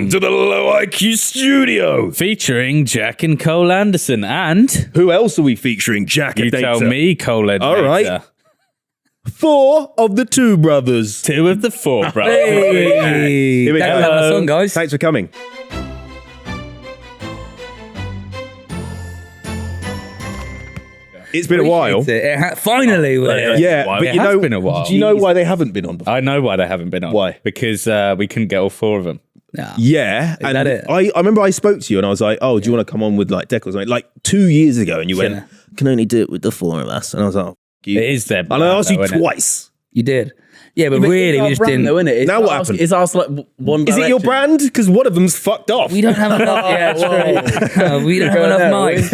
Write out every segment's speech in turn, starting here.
Welcome to the Low IQ Studio. Featuring Jack and Cole Anderson. And who else are we featuring? Jack you and tell me, Cole Anderson. All right. 4 of the 2 brothers. 2 of the 4 brothers. Hey. Here we go. That's our song, guys. Thanks for coming. It's been a while. Finally, Yeah, but it has been a while. Do you know why they haven't been on before? I know why they haven't been on. Why? Because we couldn't get all 4 of them. Yeah, and that it? I remember I spoke to you and I was like, "Oh, do you want to come on with like Deck or something?" Like 2 years ago, and you went, "Can only do it with the 4 of us," and I was like, It is their and I asked you twice. You did. Yeah, but really, we just didn't. Though, isn't it? Now what happened? It's us like one. Is it your brand? Because one of them's fucked off. We don't have enough. Yeah, true. We don't have enough mics.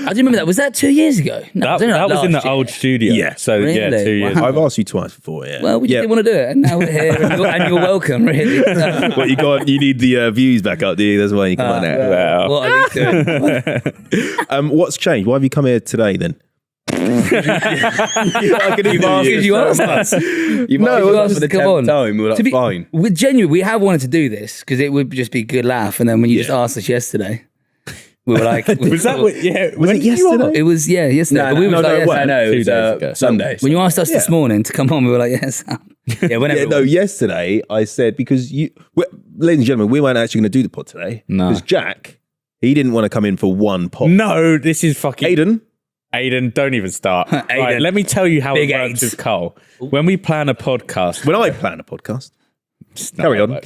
I do remember that. Was that 2 years ago? No, that was in the old studio. Yeah. So, yeah, Really? 2 years. Wow. I've asked you twice before. Yeah. Well, we just didn't want to do it, and now we're here, and you're welcome. Really. What you need the views back up, do you? That's why you come on there. Well, What are we doing? What's changed? Why have you come here today then? You asked us. You No, asked for the come 10th on. time. We were like, fine. We're genuine. We have wanted to do this because it would just be a good laugh. And then when you just asked us yesterday, we were like, was that what? Yeah. Was it yesterday? It was yesterday. No, but we no, was like, yes, I know. 2 It was, days ago. Sunday. when you asked us this morning to come on, we were like, yes. Yeah, whenever. Yeah, no, yesterday I said, because ladies and gentlemen, we weren't actually going to do the pod today. No. Because Jack, he didn't want to come in for one pod. No, this is fucking... Aiden, don't even start. Aiden. Right, let me tell you how Big it works AIDS. with Cole. When we plan a podcast... when I plan a podcast, carry on.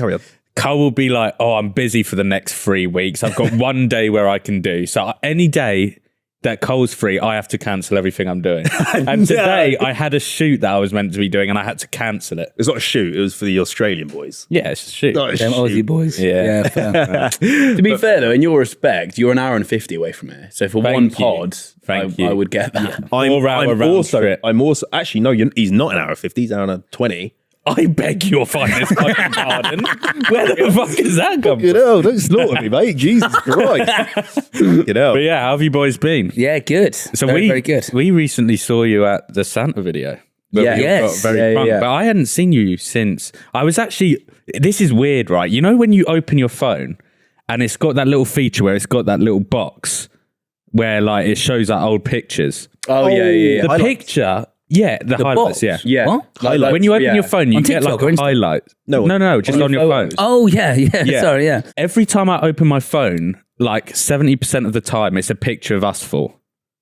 Cole will be like, "Oh, I'm busy for the next 3 weeks. I've got one day where I can do. So any day that Cole's free, I have to cancel everything I'm doing." And today I had a shoot that I was meant to be doing and I had to cancel it. It's not a shoot, it was for the Australian boys. Yeah, it's a shoot. Not a Them shoot. Aussie boys. Yeah. Fair. To be fair, though, in your respect, you're an hour and 50 away from here. So for Thank one you. pod, Thank you. I would get that. I'm also actually no, he's not an hour 50, he's an hour 20. I beg your finest fucking pardon. Where the fuck is that come You from? know, don't slaughter me, mate. Jesus Christ. You know. But yeah, how have you boys been? Yeah, good. So very good. We recently saw you at the Santa video. Yeah. We Yes. got very drunk, yeah. but I hadn't seen you since. I was actually, this is weird, right? You know when you open your phone and it's got that little feature where it's got that little box where like it shows like old pictures. Oh, yeah. The picture, the highlights, box? Yeah. What? Highlights, When you open yeah. your phone, you On get TikTok like or a Insta? highlight. No. No, just on your phone. Oh, yeah. Sorry, yeah. Every time I open my phone, like 70% of the time, it's a picture of us four.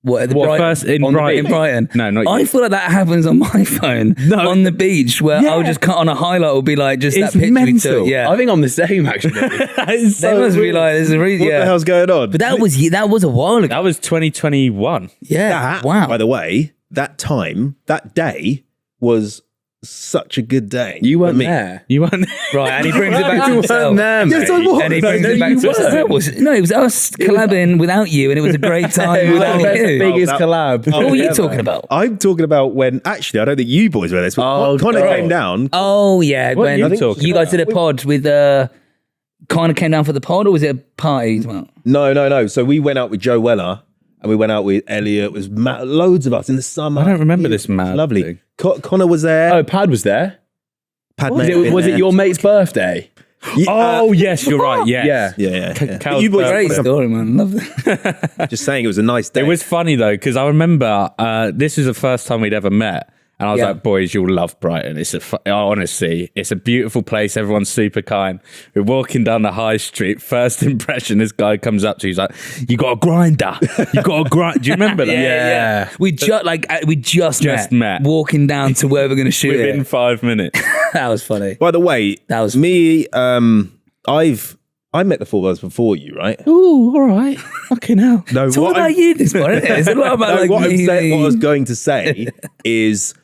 What, at the What, Brighton? first in On the Brighton? beach? In Brighton? No, not I you. feel like that happens on my phone on the beach where I'll just cut on a highlight will be like just It's that picture we mental. took. Yeah. I think I'm the same, actually. They must be like, there's a reason. What Yeah. the hell's going on? But that was a while ago. That was 2021. Yeah. Wow. By the way, that day was such a good day. You for weren't me. there. You weren't Right, and he brings it back to You himself. weren't there, mate. Yes, I was. And he No, brings no, it back you to himself. weren't. No, it was us collabing without you, and it was a great time It was without the you. biggest that- collab. What were you ever. talking about? I'm talking about when, actually, I don't think you boys were there. So Oh, Connor God. came down. Oh, yeah. What are When you you talking guys did a pod with, kind of came down for the pod, or was it a party? Well, No. So we went out with Joe Weller and we went out with Elliot. It was loads of us in the summer. I don't remember this mad Lovely. thing. Connor was there. Oh, Pad was there. Pad Was may have been it there. your mate's birthday? Oh, yes, you're right. Yes. Yeah. Cal's You boys, great story, man. Love that. just saying it was a nice day. It was funny though, because I remember this was the first time we'd ever met. And I was Yeah. like, boys, you'll love Brighton. Honestly, it's a beautiful place. Everyone's super kind. We're walking down the high street. First impression, this guy comes up to you, he's like, you got a grinder. You got a grind. Do you remember that? Yeah. We just met. walking down to where we're going to shoot Within it. 5 minutes. That was funny. By the way, That was me. I met the ForeBrothers before you, right? Ooh, all right. Fucking hell. No, So what about you this morning? It's a lot about No, like what me. what I was going to say is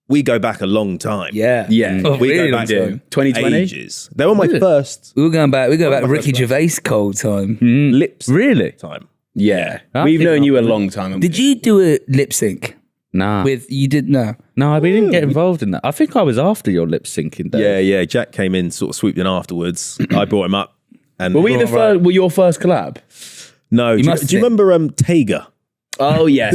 we go back a long time. Yeah. Yeah. Oh, We really go long back time. 2020? ages. They were my first We go back Ricky Gervais cold time. lips Really? time. Yeah. I We've think known I- you a long time. haven't Did we? you do a lip sync Nah. with we didn't get involved in that. I think I was after your lip syncing day. Yeah. Jack came in, sort of swooped in afterwards. I brought him up. And Were we the first? Were your first collab? No. Do must you have remember Tiger? Oh yes.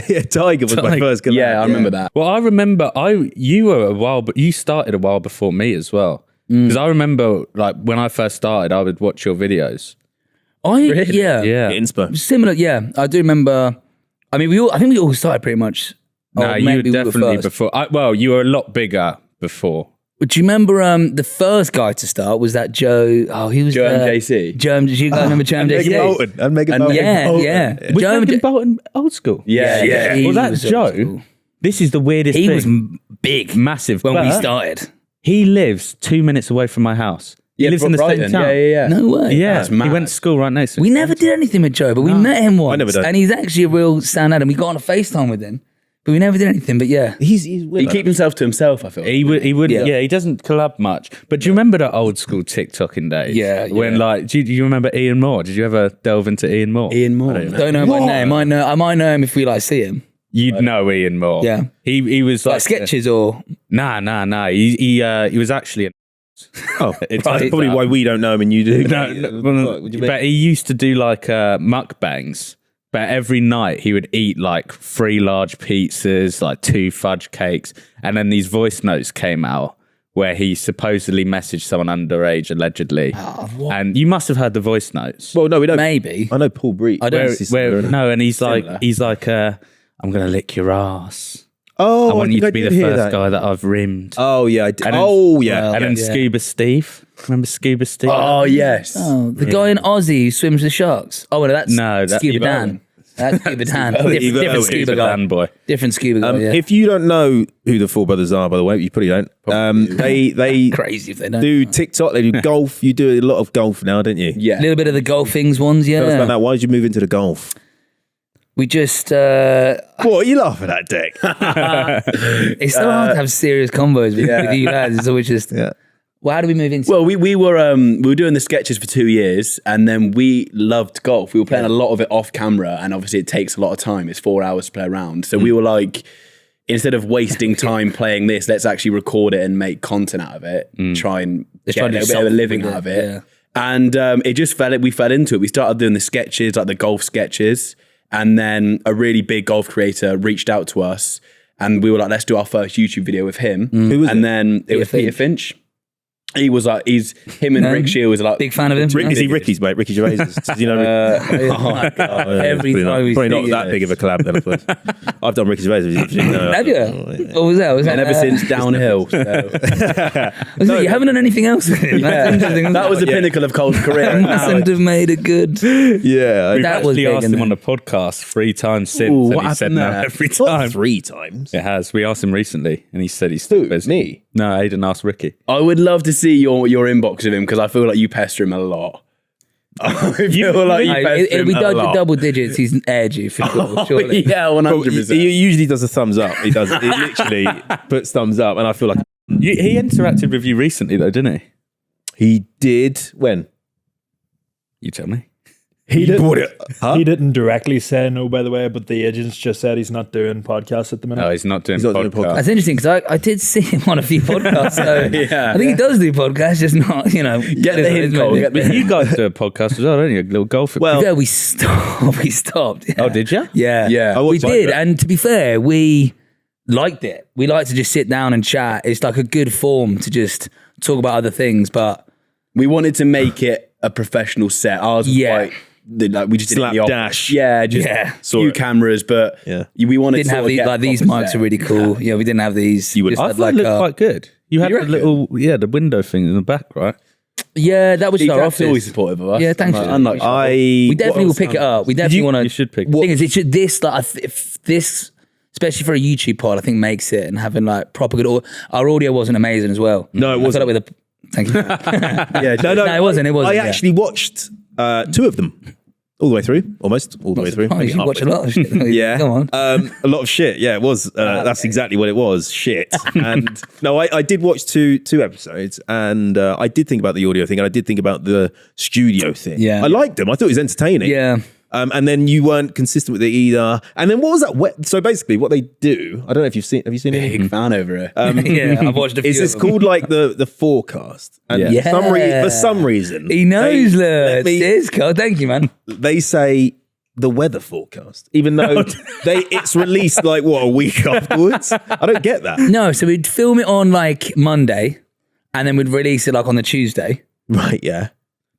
Yeah, Tiger was my first collab. Yeah, I remember that. Well, I remember you were a while, but you started a while before me as well. Because I remember, like, when I first started, I would watch your videos. Yeah. Yeah. Inspo. Similar, yeah. I do remember. I mean, I think we all started pretty much. No, or you were maybe we definitely first. before. Well, you were a lot bigger before. But do you remember the first guy to start was that Joe? Oh, he was Joe MJC. Joe, do you guys remember Joe MJC? Megan Bolton. And Megan Bolton. Yeah. Was Joe Megan Bolton old school? Yeah. he Well, that's was old Joe. school. This is the weirdest He thing. was big Massive. when we but started. He lives 2 minutes away from my house. He lives in the Brighton. same town. Yeah. No way. Yeah, That's he mad. went to school right next to We me. never did anything with Joe, but we met him once. never did. And he's actually a real standout. And we got on a FaceTime with him, but we never did anything. But yeah. He's He weird. keeps himself to himself, I feel. He would, Yeah. yeah. He doesn't collab much. But do you remember the old school TikToking days? Yeah, When yeah. like, do you remember Ian Moore? Did you ever delve into Ian Moore? Ian Moore. Don't know my name. I might know him if we like see him. You'd know Ian Moore. Yeah. He was Like like sketches or Nah. He was actually. Oh, It's Right. that's probably why we don't know him and you do. But he used to do like mukbangs. But every night he would eat like 3 large pizzas, like 2 fudge cakes, and then these voice notes came out where he supposedly messaged someone underage, allegedly. And you must have heard the voice notes. Well, no, we don't. maybe. I know Paul Breed. I don't. No, and he's like, I'm gonna lick your ass. Oh, I want you think to I be did the hear first that. guy that I've rimmed. Oh yeah, I did. And then- Oh yeah. Well, and then yeah. Scuba Steve. Remember Scuba Steve? Oh, yes. Oh, the guy in Aussie who swims with sharks. Oh, well, that's that's Scuba Steve Dan. Owen. That's Scuba Dan. Steve different Owen. scuba guy. Dan boy. Different scuba guy. Yeah. If you don't know who the ForeBrothers are, by the way, you probably don't. They Crazy if they don't. do TikTok. They do golf. You do a lot of golf now, don't you? Yeah. A little bit of the golfings ones. Tell us about Yeah. that. Why did you move into the golf? We just. What are you laughing at, Dick? It's so hard to have serious combos with you lads. It's always just. Yeah. Well, how do we move into? Well, we were doing the sketches for 2 years, and then we loved golf. We were playing a lot of it off camera, and obviously it takes a lot of time. It's 4 hours to play a round. So we were like, instead of wasting time playing this, let's actually record it and make content out of it. Try and Let's get try a to do little bit of a something living with out of it, it. yeah. And it just we fell into it. We started doing the sketches, like the golf sketches, and then a really big golf creator reached out to us, and we were like, let's do our first YouTube video with him. Who was and it? then it was Peter Finch. He was like, him and No. Rick Shields are like Big fan of him. Is he Ricky's mate? Ricky Gervais? Does he know? Oh my God. Every probably time we probably see not you. that big of a collab then, I suppose. I've done Ricky Gervais. If you didn't know. Have you? What was that? Was and that ever since downhill. So. Was it, you haven't done anything else with him? That's interesting. That was the pinnacle of Cole's career. I mustn't have made it good. Yeah. We've That was actually big, asked isn't him it? on the podcast 3 times since, Ooh, and what he said happened no there? every Not time. 3 times. It has. We asked him recently, and he said he's still busy. Me? No, Aiden asked Ricky. I would love to see your inbox of him because I feel like you pester him a lot. I feel like you pester him We a dug lot. double digits. He's aired you for sure. Surely. Yeah, Well, 100%. he usually does a thumbs up. He does. He literally puts thumbs up, and I feel like He interacted with you recently, though, didn't he? he did. When? You tell me. He didn't, Huh? he didn't directly say no, by the way, but the agents just said he's not doing podcasts at the minute. No, he's not doing He's not doing podcast. That's interesting because I did see him on a few podcasts. So Yeah. I think he does do podcasts, just not, Get the hint, Cole. Get the But hint. you guys do a podcast as well, don't you? A little golf. Well, Yeah, we stopped. We stopped. oh, did you? Yeah. Yeah. I We watched did. that. And to be fair, we liked it. We like to just sit down and chat. It's like a good form to just talk about other things. But We wanted to make it a professional set. Ours was Yeah. quite, like we just did it in the office. Slapdash. Yeah, just Yeah. few cameras, but Yeah. we wanted didn't to have sort of get like a these proper mics set. are really cool. Yeah, we didn't have these. You would- Just I had thought it looked quite good. You had You the reckon? little, the window thing in the back, right? Yeah, that was Steve our Jack's always office. supportive of us. Yeah, thanks. Unlike We definitely will pick it up. We definitely want to. You should pick. The thing is, it should if this, especially for a YouTube pod, I think makes it and having like proper good. Our audio wasn't amazing as well. No, it I feel like wasn't. with a. Thank you. yeah, No, No, it wasn't. It wasn't. I actually watched 2 of them all the way through, almost all the way through. Oh, you watch a lot of shit. Yeah, Come on. a lot of shit. Yeah, it was. That's exactly what it was. Shit. And no, I did watch two episodes, and I did think about the audio thing, and I did think about the studio thing. Yeah. I liked them. I thought it was entertaining. Yeah. And then you weren't consistent with it either. And then what was that? So basically, what they do, I don't know if you've seen. Have you seen it? big fan over it. Yeah, I've watched a few. Is this of them. called like the forecast? And Yeah. for some reason, He knows, let look. me- Cheers, Carl. Thank you, man. they say the weather forecast, even though it's released like what, a week afterwards. I don't get that. No, so we'd film it on like Monday, and then we'd release it like on the Tuesday. Right, yeah.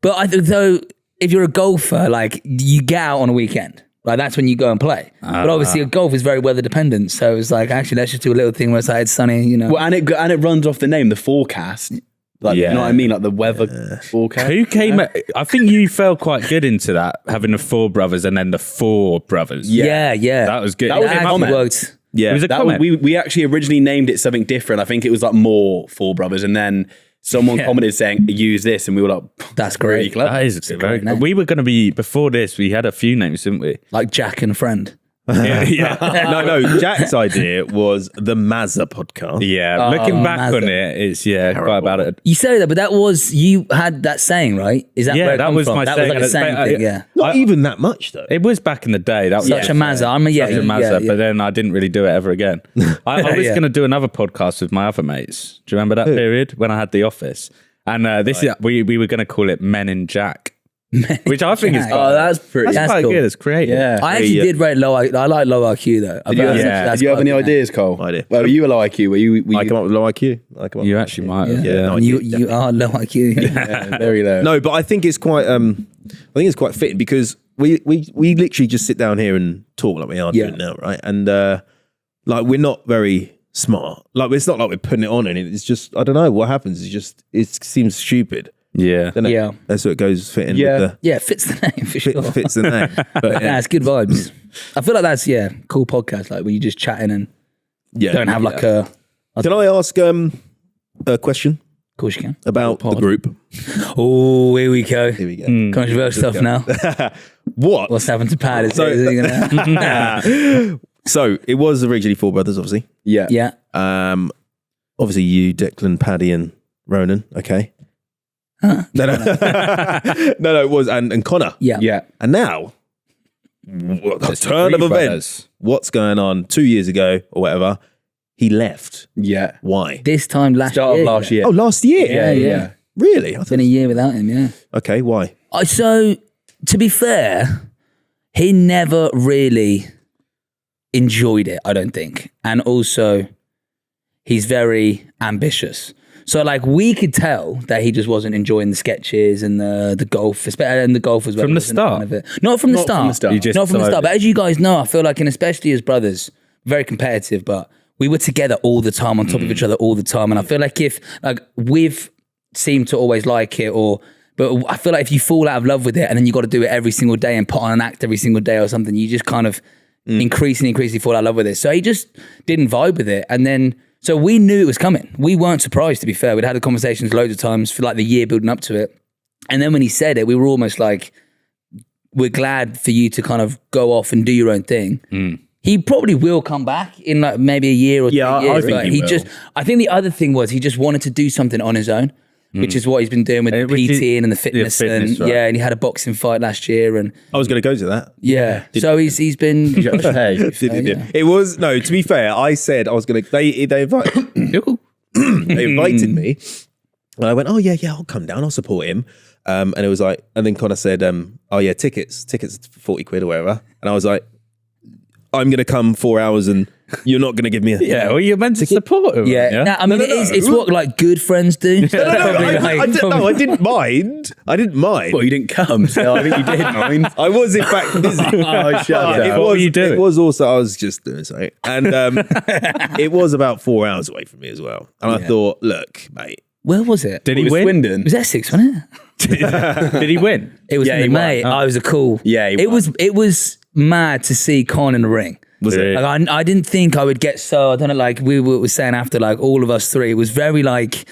But I think though, if you're a golfer, like you get out on a weekend. Like that's when you go and play. But obviously golf is very weather dependent. So it's like, actually, let's just do a little thing where it's like, it's sunny, you know. Well, and it runs off the name, the forecast. Like, you know what I mean? Like the weather forecast. Who came I think you fell quite good into that, having the ForeBrothers and then the ForeBrothers. Yeah. That was good. That was a actually comment. worked. Yeah. It was a That comment. we actually originally named it something different. I think it was like more ForeBrothers, and then someone commented saying use this, and we were like, That's really great. clever. That is very name. We were going to be, before this, we had a few names, didn't we? Like Jack and Friend. Yeah. No, Jack's idea was the Mazza podcast. Yeah, looking back Mazda. on it, it's quite about it. You say that, but that was, you had that saying, right? Is that Yeah, where it that comes was from? my That saying. was like a saying But, thing, yeah. Not even that much, though. It was back in the day. That was Such a Mazda. I'm a, yeah, such a yeah, Mazda, yeah. but then I didn't really do it ever again. I was Yeah. going to do another podcast with my other mates. Do you remember that period when I had the office? And this is we were going to call it Men in Jack, which I think is Jack. quite, Oh, that's pretty. That's quite cool. good. It's creative. Yeah. I actually did rate low. I like low IQ though. Did you, That's did you have quite any good. ideas, Cole? I did. Well, were you a low IQ? Were you? I come up with low IQ. I come up You with actually might have. Yeah, Yeah. no, You are low IQ. Yeah, very low. No, but I think it's quite. I think it's quite fitting because we literally just sit down here and talk like we are doing now, right? And like we're not very smart. Like it's not like we're putting it on anything. It's just I don't know what happens. It's just it seems stupid. Yeah. Doesn't it? Yeah. That's what it goes fitting. Yeah. With Yeah, it fits the name for sure. fits the name. But Yeah, it's good vibes. I feel like that's cool podcast. Like when you're just chatting and yeah. don't have like a. Can I ask a question Of course you can. about the group? Oh, here we go. Here we go. Controversial stuff now. What? What's happened to Pad? So- Yeah. So it was originally ForeBrothers, obviously. Yeah. Obviously you, Declan, Paddy, and Ronan. Okay. No, it was and Connor. Yeah. Yeah. And now, a It's the turn of three events. brothers. What's going on? 2 years ago or whatever, he left. Yeah. Why? This time last Start year. of last year. Oh, last year. Yeah. Really? I It's been a year without him. Yeah. okay. Why? So to be fair, he never really enjoyed it. I don't think, and also he's very ambitious. So like we could tell that he just wasn't enjoying the sketches and the golf, and the golf was From the wasn't a fan start? of it. Not from the start. from the start. You just Not from the slowly- start. But as you guys know, I feel like, and especially as brothers, very competitive. But we were together all the time, on top of each other all the time. And I feel like if like we've seemed to always like it, but I feel like if you fall out of love with it and then you got to do it every single day and put on an act every single day or something, you just kind of increasingly fall out of love with it. So he just didn't vibe with it. And then, so we knew it was coming. We weren't surprised, to be fair. We'd had the conversations loads of times for like the year building up to it. And then when he said it, we were almost like, we're glad for you to kind of go off and do your own thing. He probably will come back in like maybe a year or 2 Yeah, I years. think but he will. I think the other thing was he just wanted to do something on his own, which is what he's been doing with the Which is- PT and the fitness. fitness, And right. yeah, and he had a boxing fight last year. And I was going to go to that. yeah, so he's been. Hey. It was no. To be fair, I said I was going to. They invited. They invited me, and I went, "Oh yeah, I'll come down. I'll support him." And it was like, and then Connor said, "Oh yeah, tickets 40 quid or whatever." And I was like, "I'm going to come 4 hours, and you're not going to give me a Yeah, well, you're meant to support him. Yeah, no, I mean, it's what like good friends do. No, Probably I didn't mind. I didn't mind. Well, you didn't come, so I think you did mind. I was in fact busy. Oh, shut up. What were you doing? It was also I was just doing something, and it was about 4 hours away from me as well. And I thought, look, mate, Where was it? Did It he was win? Swindon. It was Essex, wasn't it? Did he win? It was Yeah, in the he won. May. I was a cool. Yeah, he it won. was mad to see Con in the ring. was it? Yeah. Like I didn't think I would get so. I don't know. Like we were saying after, like all of us three, it was very like,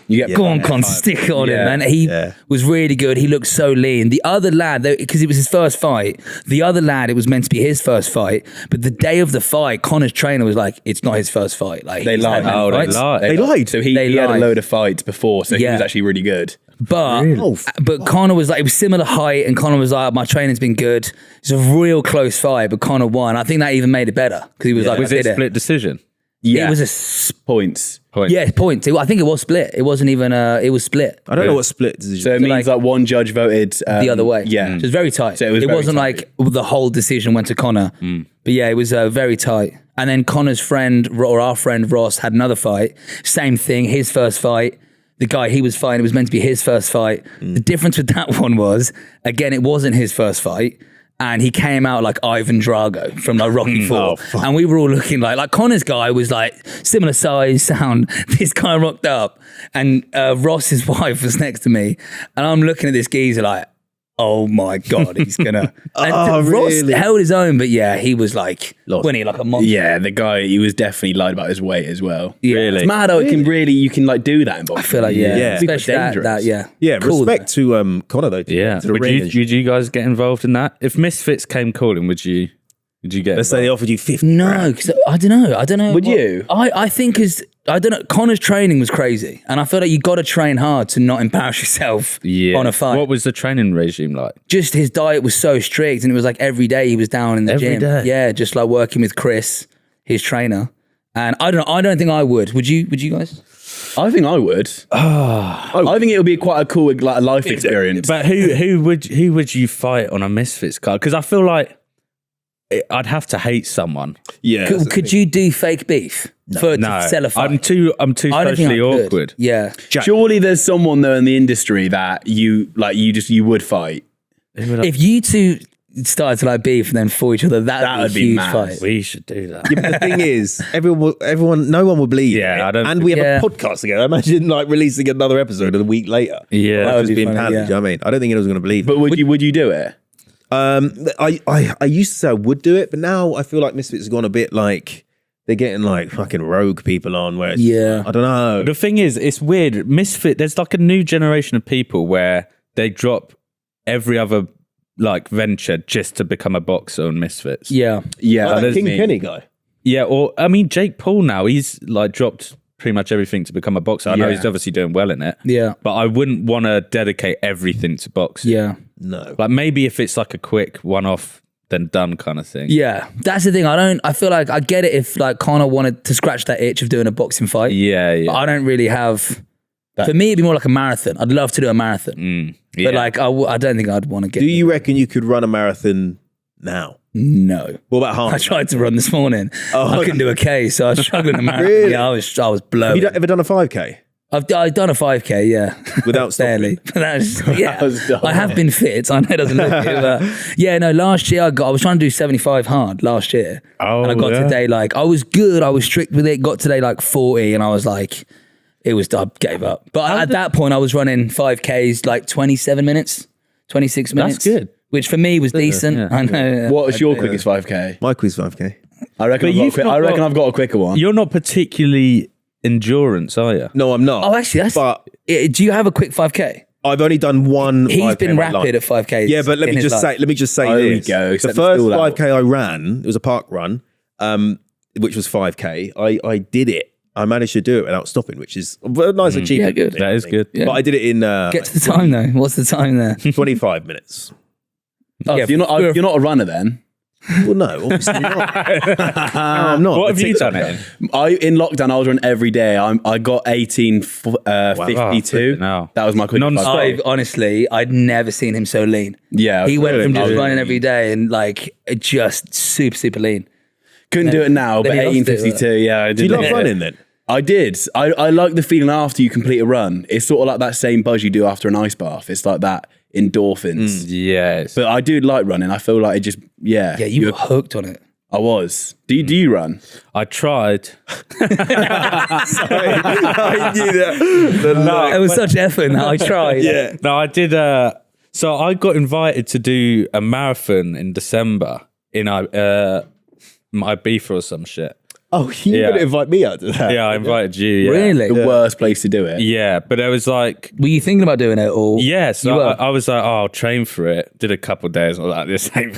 You get go on, Con, stick on him, Yeah, man. He yeah. was really good. He looked so lean. The other lad, because it was his first fight, the other lad, it was meant to be his first fight. But the day of the fight, Connor's trainer was like, it's not his first fight. Like They he's lied. had many Oh, they fights. lied. They lied. So he They had a lied. load of fights before, so he Yeah. was actually really good. But Really? but Connor was like, it was similar height, and Connor was like, my training's been good. It's a real close fight, but Connor won. I think that even made it better because he was like, Was I it did split decision? Yeah. It was a Points. Point. yeah points. I think it was split. It wasn't even it was split I don't know what split decision. So it means like- like one judge voted the other way. Yeah. So it was very tight. So it was very wasn't tight. like the whole decision went to Connor. But yeah, it was very tight. And then Connor's friend or our friend Ross had another fight. Same thing. His first fight. the guy he was fighting, it was meant to be his first fight. The difference with that one was, again, it wasn't his first fight. And he came out like Ivan Drago from like Rocky IV. And we were all looking like Connor's guy was like similar size, sound. This guy rocked up. And Ross's wife was next to me. And I'm looking at this geezer like, oh my God, he's gonna. And Ross held his own, but yeah, he was like winning like a monster. Yeah, the guy, he was definitely lied about his weight as well. Yeah. Really? It's mad how it can really, you can like do that in boxing. I feel like, Yeah. especially that, yeah. Yeah, Cool, respect to Connor though. Yeah. To the Would ring. you guys get involved in that? If Misfits came calling, would you get Let's say they involved? offered you 50. No, because I don't know. Would you? I think I don't know. Connor's training was crazy, and I feel like you got to train hard to not embarrass yourself on a fight. What was the training regime like? Just his diet was so strict, and it was like every day he was down in the Every gym. day? Yeah, just like working with Chris, his trainer. And I don't think I would. Would you guys? I think I would. I think it would be quite a cool like life experience. But who would you fight on a Misfits card? Because I feel like I'd have to hate someone. Yeah. Could you do fake beef to sell a fight? I'm too I don't think I socially could. awkward. Yeah. Surely there's someone though in the industry that you would fight. If you two started to like beef and then fought each other, that would be a huge mad. fight. We should do that. Yeah, but the thing is, no one will believe Yeah, it. I don't and think- we have Yeah. a podcast together. Imagine like releasing another episode a week later. Yeah. Like, would just be being funny, panned. yeah. You know what I mean? I don't think anyone's going to believe But it. would you do it? I used to say I would do it, but now I feel like Misfits has gone a bit like they're getting like fucking rogue people on. Where it's, Yeah. I don't know. The thing is, it's weird. Misfit, there's like a new generation of people where they drop every other like venture just to become a boxer on Misfits. Yeah. Yeah, Like that there's King me. Kenny guy. Yeah, or I mean, Jake Paul now, he's like dropped pretty much everything to become a boxer. I know Yeah. he's obviously doing well in it. Yeah. But I wouldn't want to dedicate everything to boxing. Yeah. No. Like maybe if it's like a quick one-off, then done kind of thing. Yeah. That's the thing. I feel like I get it if like Connor wanted to scratch that itch of doing a boxing fight. Yeah, yeah. But I don't really have. For me, it'd be more like a marathon. I'd love to do a marathon. yeah. But like, I don't think I'd want to get. Do you reckon you could run a marathon now? No. What about half? I tried to run this morning. Oh. I couldn't do a K, so I was struggling to marathon. Really? Yeah, I was blown. Have you ever done a 5K? I've done a 5K, yeah. Without barely. But that's, yeah. was dumb. I have been fit. I know it doesn't look it, but yeah, no. Last year I was trying to do 75 hard last year, Oh, and I got yeah. today like I was good. I was strict with it. Got today like 40, and I was like, I gave up. But at that point, I was running 5Ks like 27 minutes, 26 minutes. good. Which for me was decent. yeah. I know. What was your quickest 5K? My quiz 5K. I reckon I've got a quicker one. You're not particularly endurance, are you? No, I'm not. Oh, actually, that's. But Do you have a quick 5K? I've only done one. He's 5K been in my rapid life. at 5Ks. Yeah, but let in me his just life. say. Let me just say Oh, there we this. go. The Set the first stool out. 5K I ran, it was a park run, which was 5K. I did it. I managed to do it without stopping, which is a nice achievement. Yeah, good. That is good. Yeah. But I did it in Get to the time though. What's the time there? 25 minutes. Oh, So you're not a runner then. Well, no, obviously not. No, I'm not. What have you done particularly. it in? In lockdown, I was running every day. I got 18:52. flipping hell. That was my quickest. Non-stop. 5K. Honestly, I'd never seen him so lean. Yeah, He went from just I was- running every day and like just super lean. Couldn't do it now, but Then he lost it, 18:52. Yeah, I Do you did. love it. running then? I did. I like the feeling after you complete a run. It's sort of like that same buzz you do after an ice bath. It's like that endorphins. Yes. But I do like running. I feel like it just Yeah, you were hooked on it. I was. Do you run? I tried. I knew that. It was such effort in that. I tried. Yeah. No, I did. So I got invited to do a marathon in December in Ibiza or some shit. Oh, you Yeah. going to invite me out to that? Yeah, I invited you. Yeah. Really? The worst place to do it. Yeah, but it was like, Were you thinking about doing it or? yeah, so You were? I was like, oh, I'll train for it. Did a couple of days. I was like, this ain't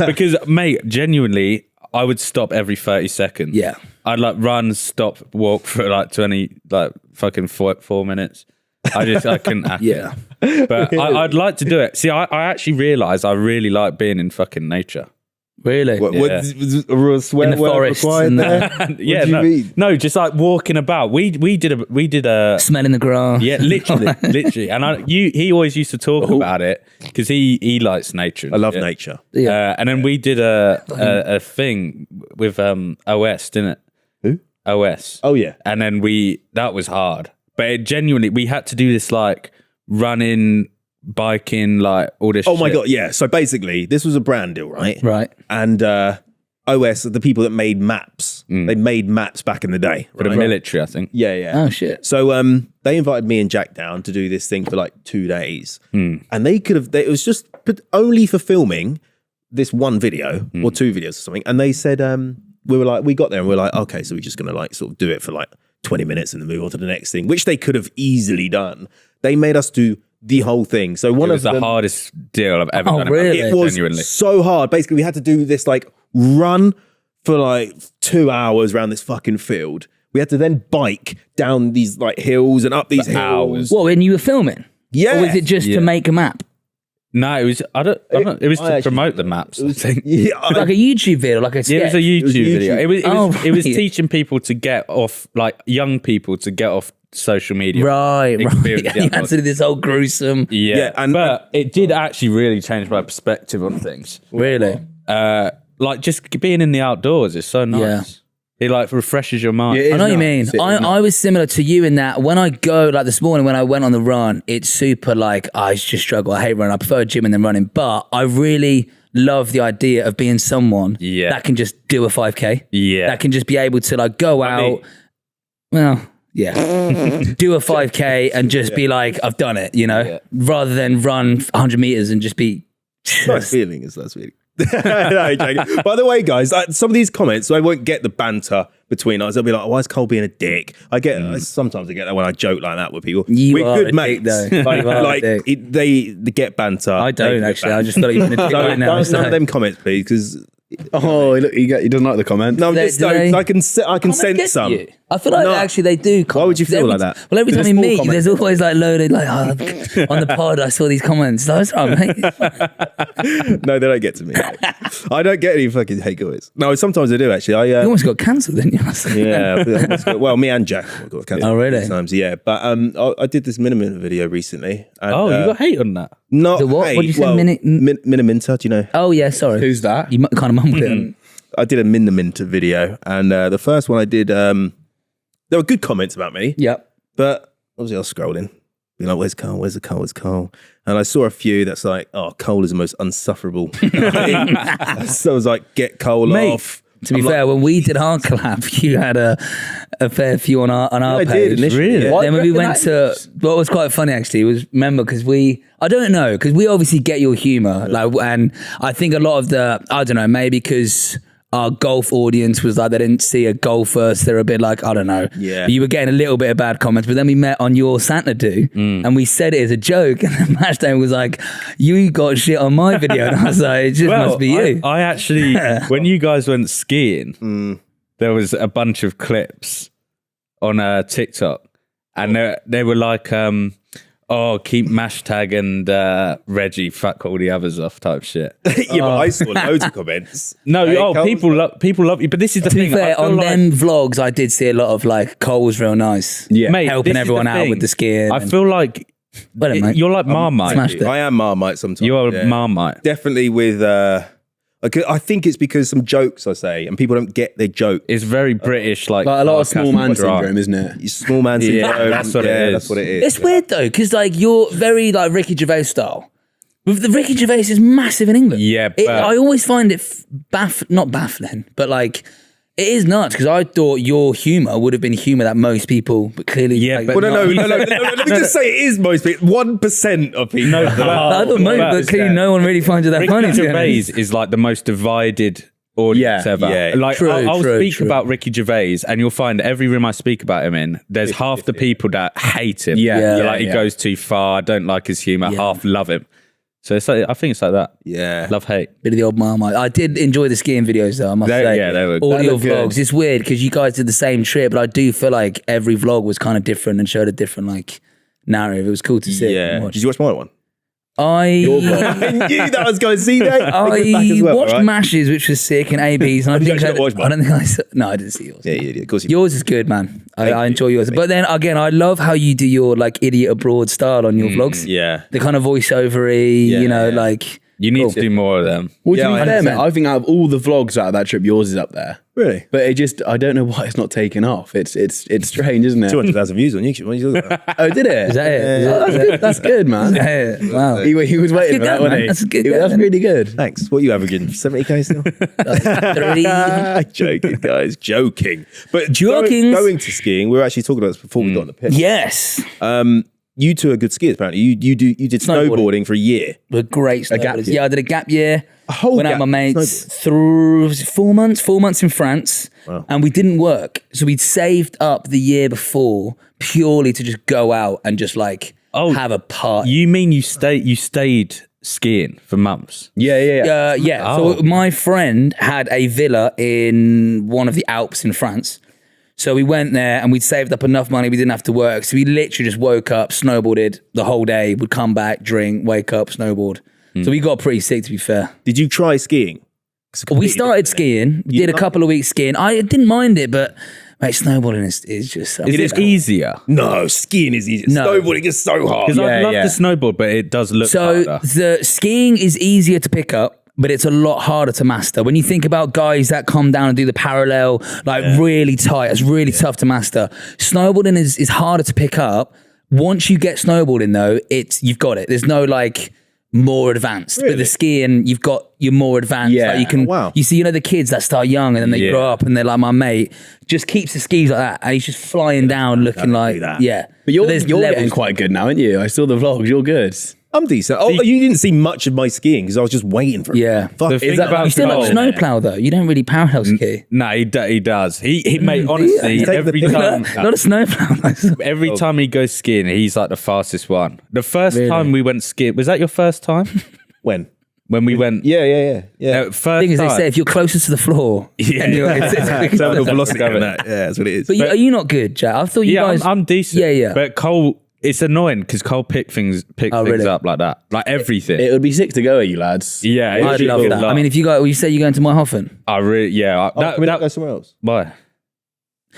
because, mate, genuinely, I would stop every 30 seconds. Yeah. I'd like run, stop, walk for like 20, like fucking 4 minutes. I couldn't hack Yeah. it. But I'd like to do it. See, I actually realised I really like being in fucking nature. Really? What, Yeah. was a real swear In the word forests required and there? Yeah, What do you mean? no, just like walking about. We did a Smelling the grass. yeah, literally. And he always used to talk about it because he likes nature. I love nature. Yeah. And then we did a thing with OS, didn't it? Who? OS. Oh, yeah. And then that was hard But it genuinely, we had to do this like running, biking, like all this Oh my shit. God, yeah. So basically, this was a brand deal, right? Right. And OS, the people that made maps, they made maps back in the day. For the military, I think. Yeah, yeah. Oh shit. So they invited me and Jack down to do this thing for like 2 days. And they could have, it was just only for filming this one video or 2 videos or something. And they said, we got there and we were like, okay, so we're just going to like sort of do it for like 20 minutes and then move on to the next thing, which they could have easily done. They made us do the whole thing. So one It was of the them, hardest deal I've ever done. really? it was Genuinely. so hard. Basically, we had to do this like run for like 2 hours around this fucking field. We had to then bike down these like hills and up these hills. hours. What, when you were filming? Yeah. Or was it just to make a map? No, it was. I don't know. It was to actually- promote the maps. I think. Yeah, Like a YouTube video, like a sketch? Yeah, it was a YouTube video. It was. It was right. teaching people to get off, like young people to get off social media. Right, Experience right. the You had upload. to do this whole gruesome. Yeah, and- but it did actually really change my perspective on things. Really? Like just being in the outdoors is so nice. Yeah. It like refreshes your mind. Yeah, it I know what you nice. mean. I was similar to you in that when I go, like this morning when I went on the run, it's super like, I just struggle. I hate running. I prefer gym and then running. But I really love the idea of being someone Yeah. that can just do a 5K. Yeah. That can just be able to like go out. Well, yeah. Do a 5K and just be like, I've done it, you know, Yeah. rather than run 100 meters and just be. nice feeling is nice feeling. No, joking. By the way, guys, some of these comments, I won't get the banter between us. They'll be like, "Why is Cole being a dick?" I get sometimes I get that when I joke like that with people. You We're are good a mates. dick, though. Like, You are a like dick. they get banter. I don't actually. I just feel like you're going to do it right now. Don't so- none of them comments, please, because Oh, look, he doesn't like the comment. no, I'm They- just do they- I can Comments sense get some. you. I feel like No. actually they do. Why would you feel Every- like that? Well, every time There's we a small meet, comment. there's always like loaded like on the pod. I saw these comments. That's right, mate. No, they don't get to me. I don't get any fucking hate comments. No, sometimes I do actually. You almost got cancelled, didn't you? Yeah, well, me and Jack got cancelled. Oh, really? Times, yeah. But I did this Minimin video recently. And, Oh, you got hate on that? not The what? hate, What'd you say, well, Mini- Miniminter, do you know? Oh yeah, sorry. Who's that? You kind of mumbled it. I did a Miniminter video, and the first one I did, there were good comments about me, Yep. but obviously I was scrolling, being like, "Where's Cole? Where's the Cole? Where's Cole?" And I saw a few that's like, "Oh, Cole is the most unsufferable." So I was like, "Get Cole Mate, off." To be I'm fair, when we did our collab, you had a fair few on our I page. did initially. Really? Yeah. Why Then when do we you reckon went that to, what was quite funny actually was, remember, because I don't know, because we obviously get your humor, like, and I think a lot of I don't know, maybe because our golf audience was like, they didn't see a golfer, so they're a bit like, I don't know. Yeah. You were getting a little bit of bad comments, but then we met on your Santa do, and we said it as a joke, and then Mashtag was like, you got shit on my video, and I was like, it just must be you. I actually, when you guys went skiing, there was a bunch of clips on TikTok, and they were like, "Oh, keep Mashtag and Reggie, fuck all the others off," type shit. Yeah, but I saw loads of comments. No, Hey, Cole- people love you, but this is the To be thing. fair, I feel on like- them vlogs, I did see a lot of like, Cole was real nice. Yeah. Mate, helping this is everyone the out thing. with the skiing. I and- feel like Well done, mate. you're like Marmite. Smashed it. I am Marmite sometimes. You are yeah. Marmite. Definitely with. I think it's because some jokes I say, and people don't get their joke. It's very British, like Like a lot of small man sarcastic syndrome, isn't it? You small man Yeah, syndrome. that's what it Yeah, is. That's what it is. It's weird though, because like you're very like Ricky Gervais style. But the Ricky Gervais is massive in England. Yeah, It- but- I always find it not baffling, but like it is nuts because I thought your humour would have been humour that most people, but clearly, Yeah, like, but Well, no. not- Let me just say it is most people. 1% of people. I thought most, but clearly no one really finds it that funny. Ricky to be Gervais honest. is like the most divided audience Yeah, ever. yeah. Like True, I'll true, speak true. about Ricky Gervais, and you'll find every room I speak about him in, there's half the people that hate him. Yeah, Yeah. They're like he yeah. goes too far. I don't like his humor. Yeah. Half love him. So it's like, I think it's like that. Yeah. Love hate. Bit of the old Marmite. I did enjoy the skiing videos though, I must say. Yeah, they were. All They your look good. vlogs. It's weird because you guys did the same trip, but I do feel like every vlog was kind of different and showed a different like narrative. It was cool to see. Yeah. and watch. Did you watch my one? I I knew that was going to see that. I watched Mashes, which was sick, and ABs, and I Did you think actually watch I mine? don't think I saw, no, I didn't see yours. Yeah, yeah, of course you Yours is good, man. I you. enjoy yours. But then again, I love how you do your like idiot abroad style on your vlogs. Yeah. The kind of voiceovery, Yeah, you know, yeah. like You need to do more of them. Well, to be fair, 100%. mate, I think out of all the vlogs out of that trip, yours is up there. Really? But I don't know why it's not taken off. It's strange, isn't it? 200,000 views on YouTube. What are you talking about? Oh, did it? Is that it? Oh, that's good. That's good, man. Yeah, wow. He was waiting for that, wasn't he? That's a good That's going. really good. Thanks. What are you averaging? 70k still? 30. Joking, guys. Joking. But Jokings. going to skiing, we were actually talking about this before we got on the pitch. Yes. You two are good skiers, apparently. You did snowboarding for a year. We're great A gap snowboarders. year. Yeah, I did a gap year. A whole Went out gap with my mates snowboarding. through was it 4 months. 4 months in France, Wow. and we didn't work. So we'd saved up the year before purely to just go out and just like have a party. You mean you stayed skiing for months? Yeah. Yeah. Oh. So my friend had a villa in one of the Alps in France. So we went there and we'd saved up enough money. We didn't have to work. So we literally just woke up, snowboarded the whole day, would come back, drink, wake up, snowboard. So we got pretty sick, to be fair. Did you try skiing? We started skiing, did a couple of weeks skiing. I didn't mind it, but mate, snowboarding is just... Is it easier? No, skiing is easy. No. Snowboarding is so hard. Because I'd love yeah. to snowboard, but it does look So harder. the skiing is easier to pick up, but it's a lot harder to master. When you think about guys that come down and do the parallel, like really tight, it's really tough to master. Snowboarding is harder to pick up. Once you get snowboarding though, you've got it. There's no like more advanced. But the skiing, you're more advanced. Yeah. Like you can, Wow. you see, the kids that start young and then they Yeah. grow up and they're like my mate, just keeps the skis like that and he's just flying down looking like, that. yeah. But you're there's getting levels. quite good now, aren't you? I saw the vlogs. You're good. I'm decent. Oh, you didn't see much of my skiing because I was just waiting for it. Yeah. Fuck. The thing Is that about You still like Oh, snowplow though. You don't really parallel ski. No, he does. He mate, honestly, Take the every piss. time Not a snowplow. every time he goes skiing, he's like the fastest one. The first Really? time we went skiing, was that your first time? when? When we went, Yeah. first thing is, they time. say if you're closest to the floor, and it's Terminal velocity on that. Yeah, that's what it is. But are you not good, Jack? I thought you Yeah, guys. I'm decent. Yeah. But Cole, it's annoying because Cole picked things really? up like that, like everything. It would be sick to go at you lads. Yeah, I'd love that. I mean, if you say you're going to Myhofen, I really, yeah. Can we not go somewhere else? Why?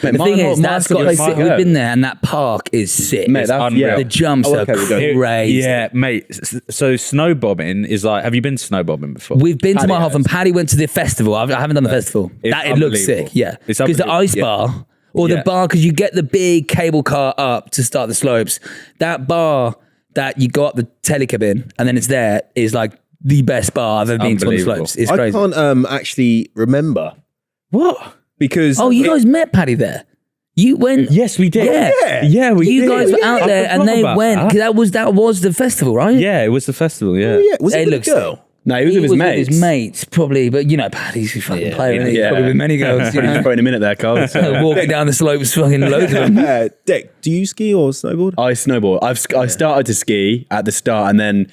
Mate, the thing is, my that's got place sick. to We've go. been there, and that park is sick. Mate, It's that's unreal. yeah. the jumps okay, we're are going. crazy. Yeah, mate. So snowbobbing is like, have you been snowbobbing before? We've been to Paddy Myhofen. has. Paddy went to the festival. I haven't done the festival. It's It looks sick. unbelievable. Yeah, It's because the unbelievable. ice bar or the Yeah. bar, because you get the big cable car up to start the slopes. That bar that you go up the telecabin and then it's there is like the best bar I've ever been to on the Unbelievable. slopes. It's I crazy. can't actually remember What? because Oh, you guys met Paddy there. You went. Yes, we did. Yeah. we You did. guys were out I there and forgot they about went. that. 'Cause that was the festival, right? Yeah, it was the festival. Yeah. yeah, was It it with looks a girl? No, he was with his mates. His mates, probably. But you know, Paddy's a fucking player. Isn't he? He's Yeah. probably with many girls. You Just know? throwing a minute there, Carl. So. Walking down the slopes, fucking loads of them. Dick, do you ski or snowboard? I snowboard. I started to ski at the start, and then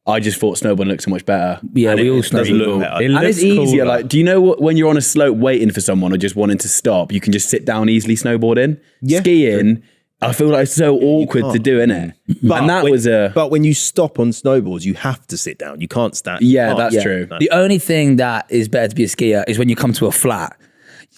I just thought snowboarding looked so much better. Yeah, we all doesn't snowboard. look better. It And it's looks easier. cooler. Like, do you know what? When you're on a slope waiting for someone or just wanting to stop, you can just sit down easily snowboarding. Yeah. Skiing, I feel like it's so awkward to can't. do, innit? And that when, was a But when you stop on snowboards, you have to sit down. You can't stand. Yeah, Oh, that's true. The only thing that is better to be a skier is when you come to a flat.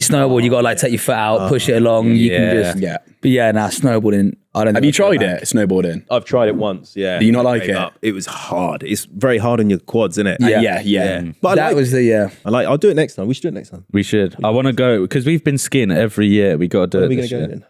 Snowboard, you got to like take your foot out, push it along. You can yeah. just. yeah. But yeah, snowboarding. I don't. Have you tried it snowboarding? I've tried it once. Yeah. Do you not like Gave it? up. It was hard. It's very hard on your quads, isn't it? Yeah. But I That like, was the I'll do it next time. We should do it next time. We should. I want to go because we've been skiing every year. We got to do When are it we this going to go year. then?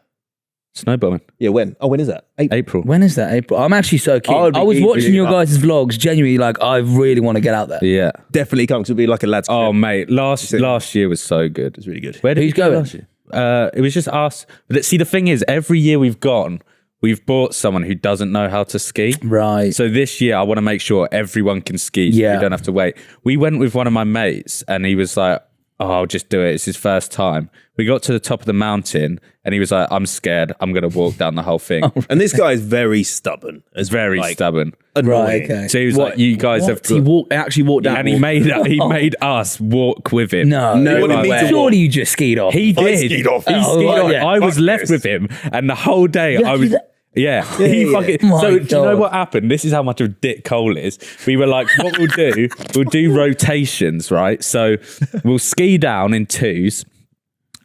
Snowbombing. Yeah, when? Oh, when is that? April. When is that? April. I'm actually so keen. I would be I was keen for watching you. your guys' vlogs. Genuinely, like I really want to get out there. Yeah. Definitely come because it'll be like a lads. Oh, trip. mate. Last year was so good. It's really good. Where did Who's we go going? last year? It was just us. But see, the thing is, every year we've gone, we've bought someone who doesn't know how to ski. Right. So this year, I want to make sure everyone can ski. So Yeah. we don't have to wait. We went with one of my mates, and he was like, "Oh, I'll just do it. It's his first time." We got to the top of the mountain, and he was like, "I'm scared. I'm going to walk down the whole thing." And this guy is very stubborn. It's Very like, stubborn. annoying. Right, okay. So he was like, "You guys have He to." actually walked down. And he made us walk with him. No, No wanted me to Surely you just skied off. He did. skied off. He Oh, skied right, off. yeah. I was Fuck left this. with him, and the whole day I was. do that? Yeah, he yeah. fucking. My So do you know God. what happened? This is how much of a dick Cole is. We were like, what we'll do rotations, right? So we'll ski down in twos,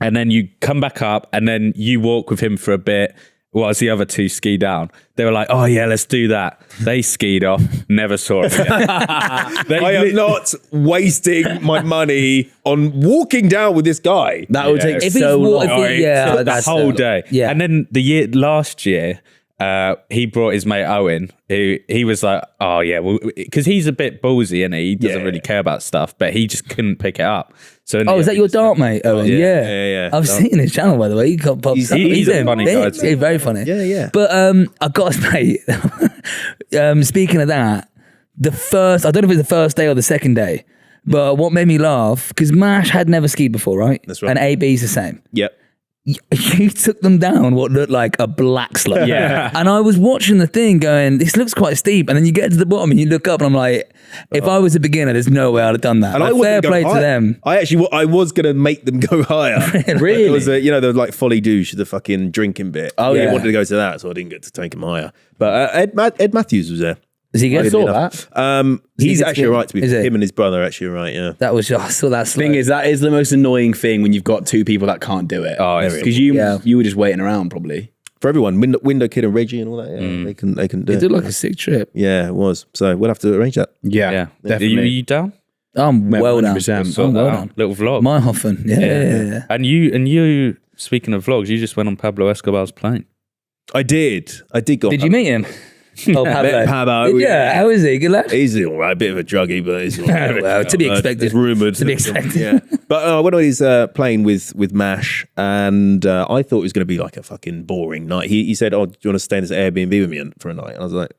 and then you come back up, and then you walk with him for a bit, whilst the other two ski down. They were like, oh yeah, let's do that. They skied off, never saw it again. I am not wasting my money on walking down with this guy. That would take If so he's long. the that's whole day. Yeah. And then last year, he brought his mate Owen, who he was like, oh yeah, because he's a bit ballsy and he doesn't really care about stuff, but he just couldn't pick it up. So Oh, is that your dart mate, Owen? Yeah. I've seen his channel, by the way. He got popped He's up. a funny guy too. He's very funny. Yeah. But I got to say, speaking of that, I don't know if it was the first day or the second day, but what made me laugh, because Mash had never skied before, right? That's right. And AB's the same. Yep. You took them down what looked like a black slope. Yeah. And I was watching the thing going, this looks quite steep. And then you get to the bottom and you look up and I'm like, if I was a beginner, there's no way I'd have done that. And Like, I fair wouldn't go play to higher. them. I was going to make them go higher. Really? It was the like Folly Douche, the fucking drinking bit. Oh, He yeah. wanted to go to that, so I didn't get to take him higher. But Ed Matthews was there. Is he good? I saw that. He's good actually skiing? right to be. Is he? Him and his brother are actually right. Yeah. That was, I saw that slope. Thing is, that is the most annoying thing when you've got two people that can't do it. Oh, because you were just waiting around probably. For everyone, Window Kid and Reggie and all that. Yeah, they can do It it. did look a sick trip. Yeah, it was. So we'll have to arrange that. Yeah. Are definitely. you down? I'm well done. 100%. Sort I'm that well out. done. Little vlog. Meyerhofen. Yeah. And you, speaking of vlogs, you just went on Pablo Escobar's plane. I did go. Did you meet him? Oh, Pablo. Pablo, Yeah, how is he? Good luck. He's all right, a bit of a druggie, but he's all right. Well, to be expected. It's rumoured. To be expected. Yeah. But I went on his plane with Mash, and I thought it was going to be like a fucking boring night. He said, "Oh, do you want to stay in this Airbnb with me for a night?" And I was like,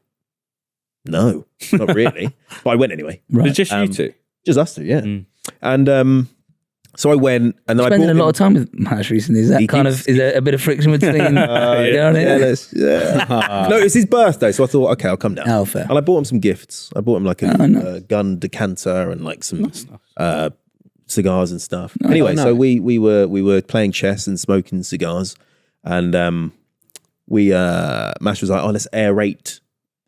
"No, not really." But I went anyway. It's just you two. Just us two, yeah. And so I went, and then I Spending bought a lot him- of time with Mash recently. Is that He kind keeps- of, is there a bit of friction between you know, yeah. No, it's his birthday, so I thought, okay, I'll come down. Oh, fair. And I bought him some gifts. I bought him like a gun decanter and like some cigars and stuff. Anyway, so we were playing chess and smoking cigars, and Mash was like, "Oh, let's aerate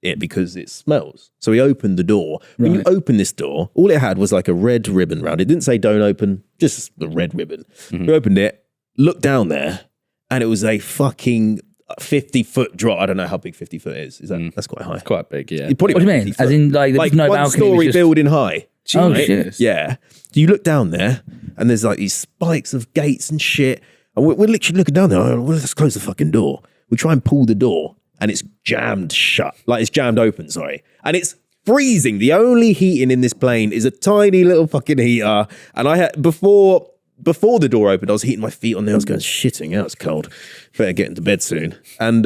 it because it smells." So we opened the door. When you open this door, all it had was like a red ribbon round it. It didn't say "Don't open," just the red ribbon. We opened it, looked down there, and it was a fucking 50-foot drop. I don't know how big 50 foot is. That's quite high. Quite big, yeah. It probably What do you went mean? 50 As foot. in, like, there's no one balcony, it was story just- building high. Oh, Right? shit. Yeah. So you look down there, and there's like these spikes of gates and shit. And we're literally looking down there. Well, let's close the fucking door. We try and pull the door, and it's jammed shut. Like it's jammed open, sorry. And it's freezing. The only heating in this plane is a tiny little fucking heater. And I had before the door opened, I was heating my feet on there. I was going, shitting out, it's cold. Better get into bed soon. And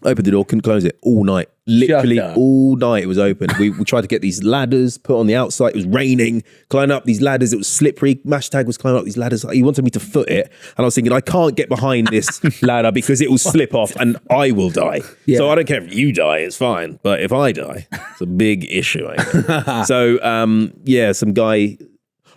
opened the door, couldn't close it all night. Literally Shut up. all night it was open. We tried to get these ladders put on the outside. It was raining. Climbing up these ladders. It was slippery. Mashtag was climbing up these ladders. He wanted me to foot it. And I was thinking, I can't get behind this ladder because it will slip off and I will die. Yeah. So I don't care if you die, it's fine. But if I die, it's a big issue. I think. So, yeah, some guy...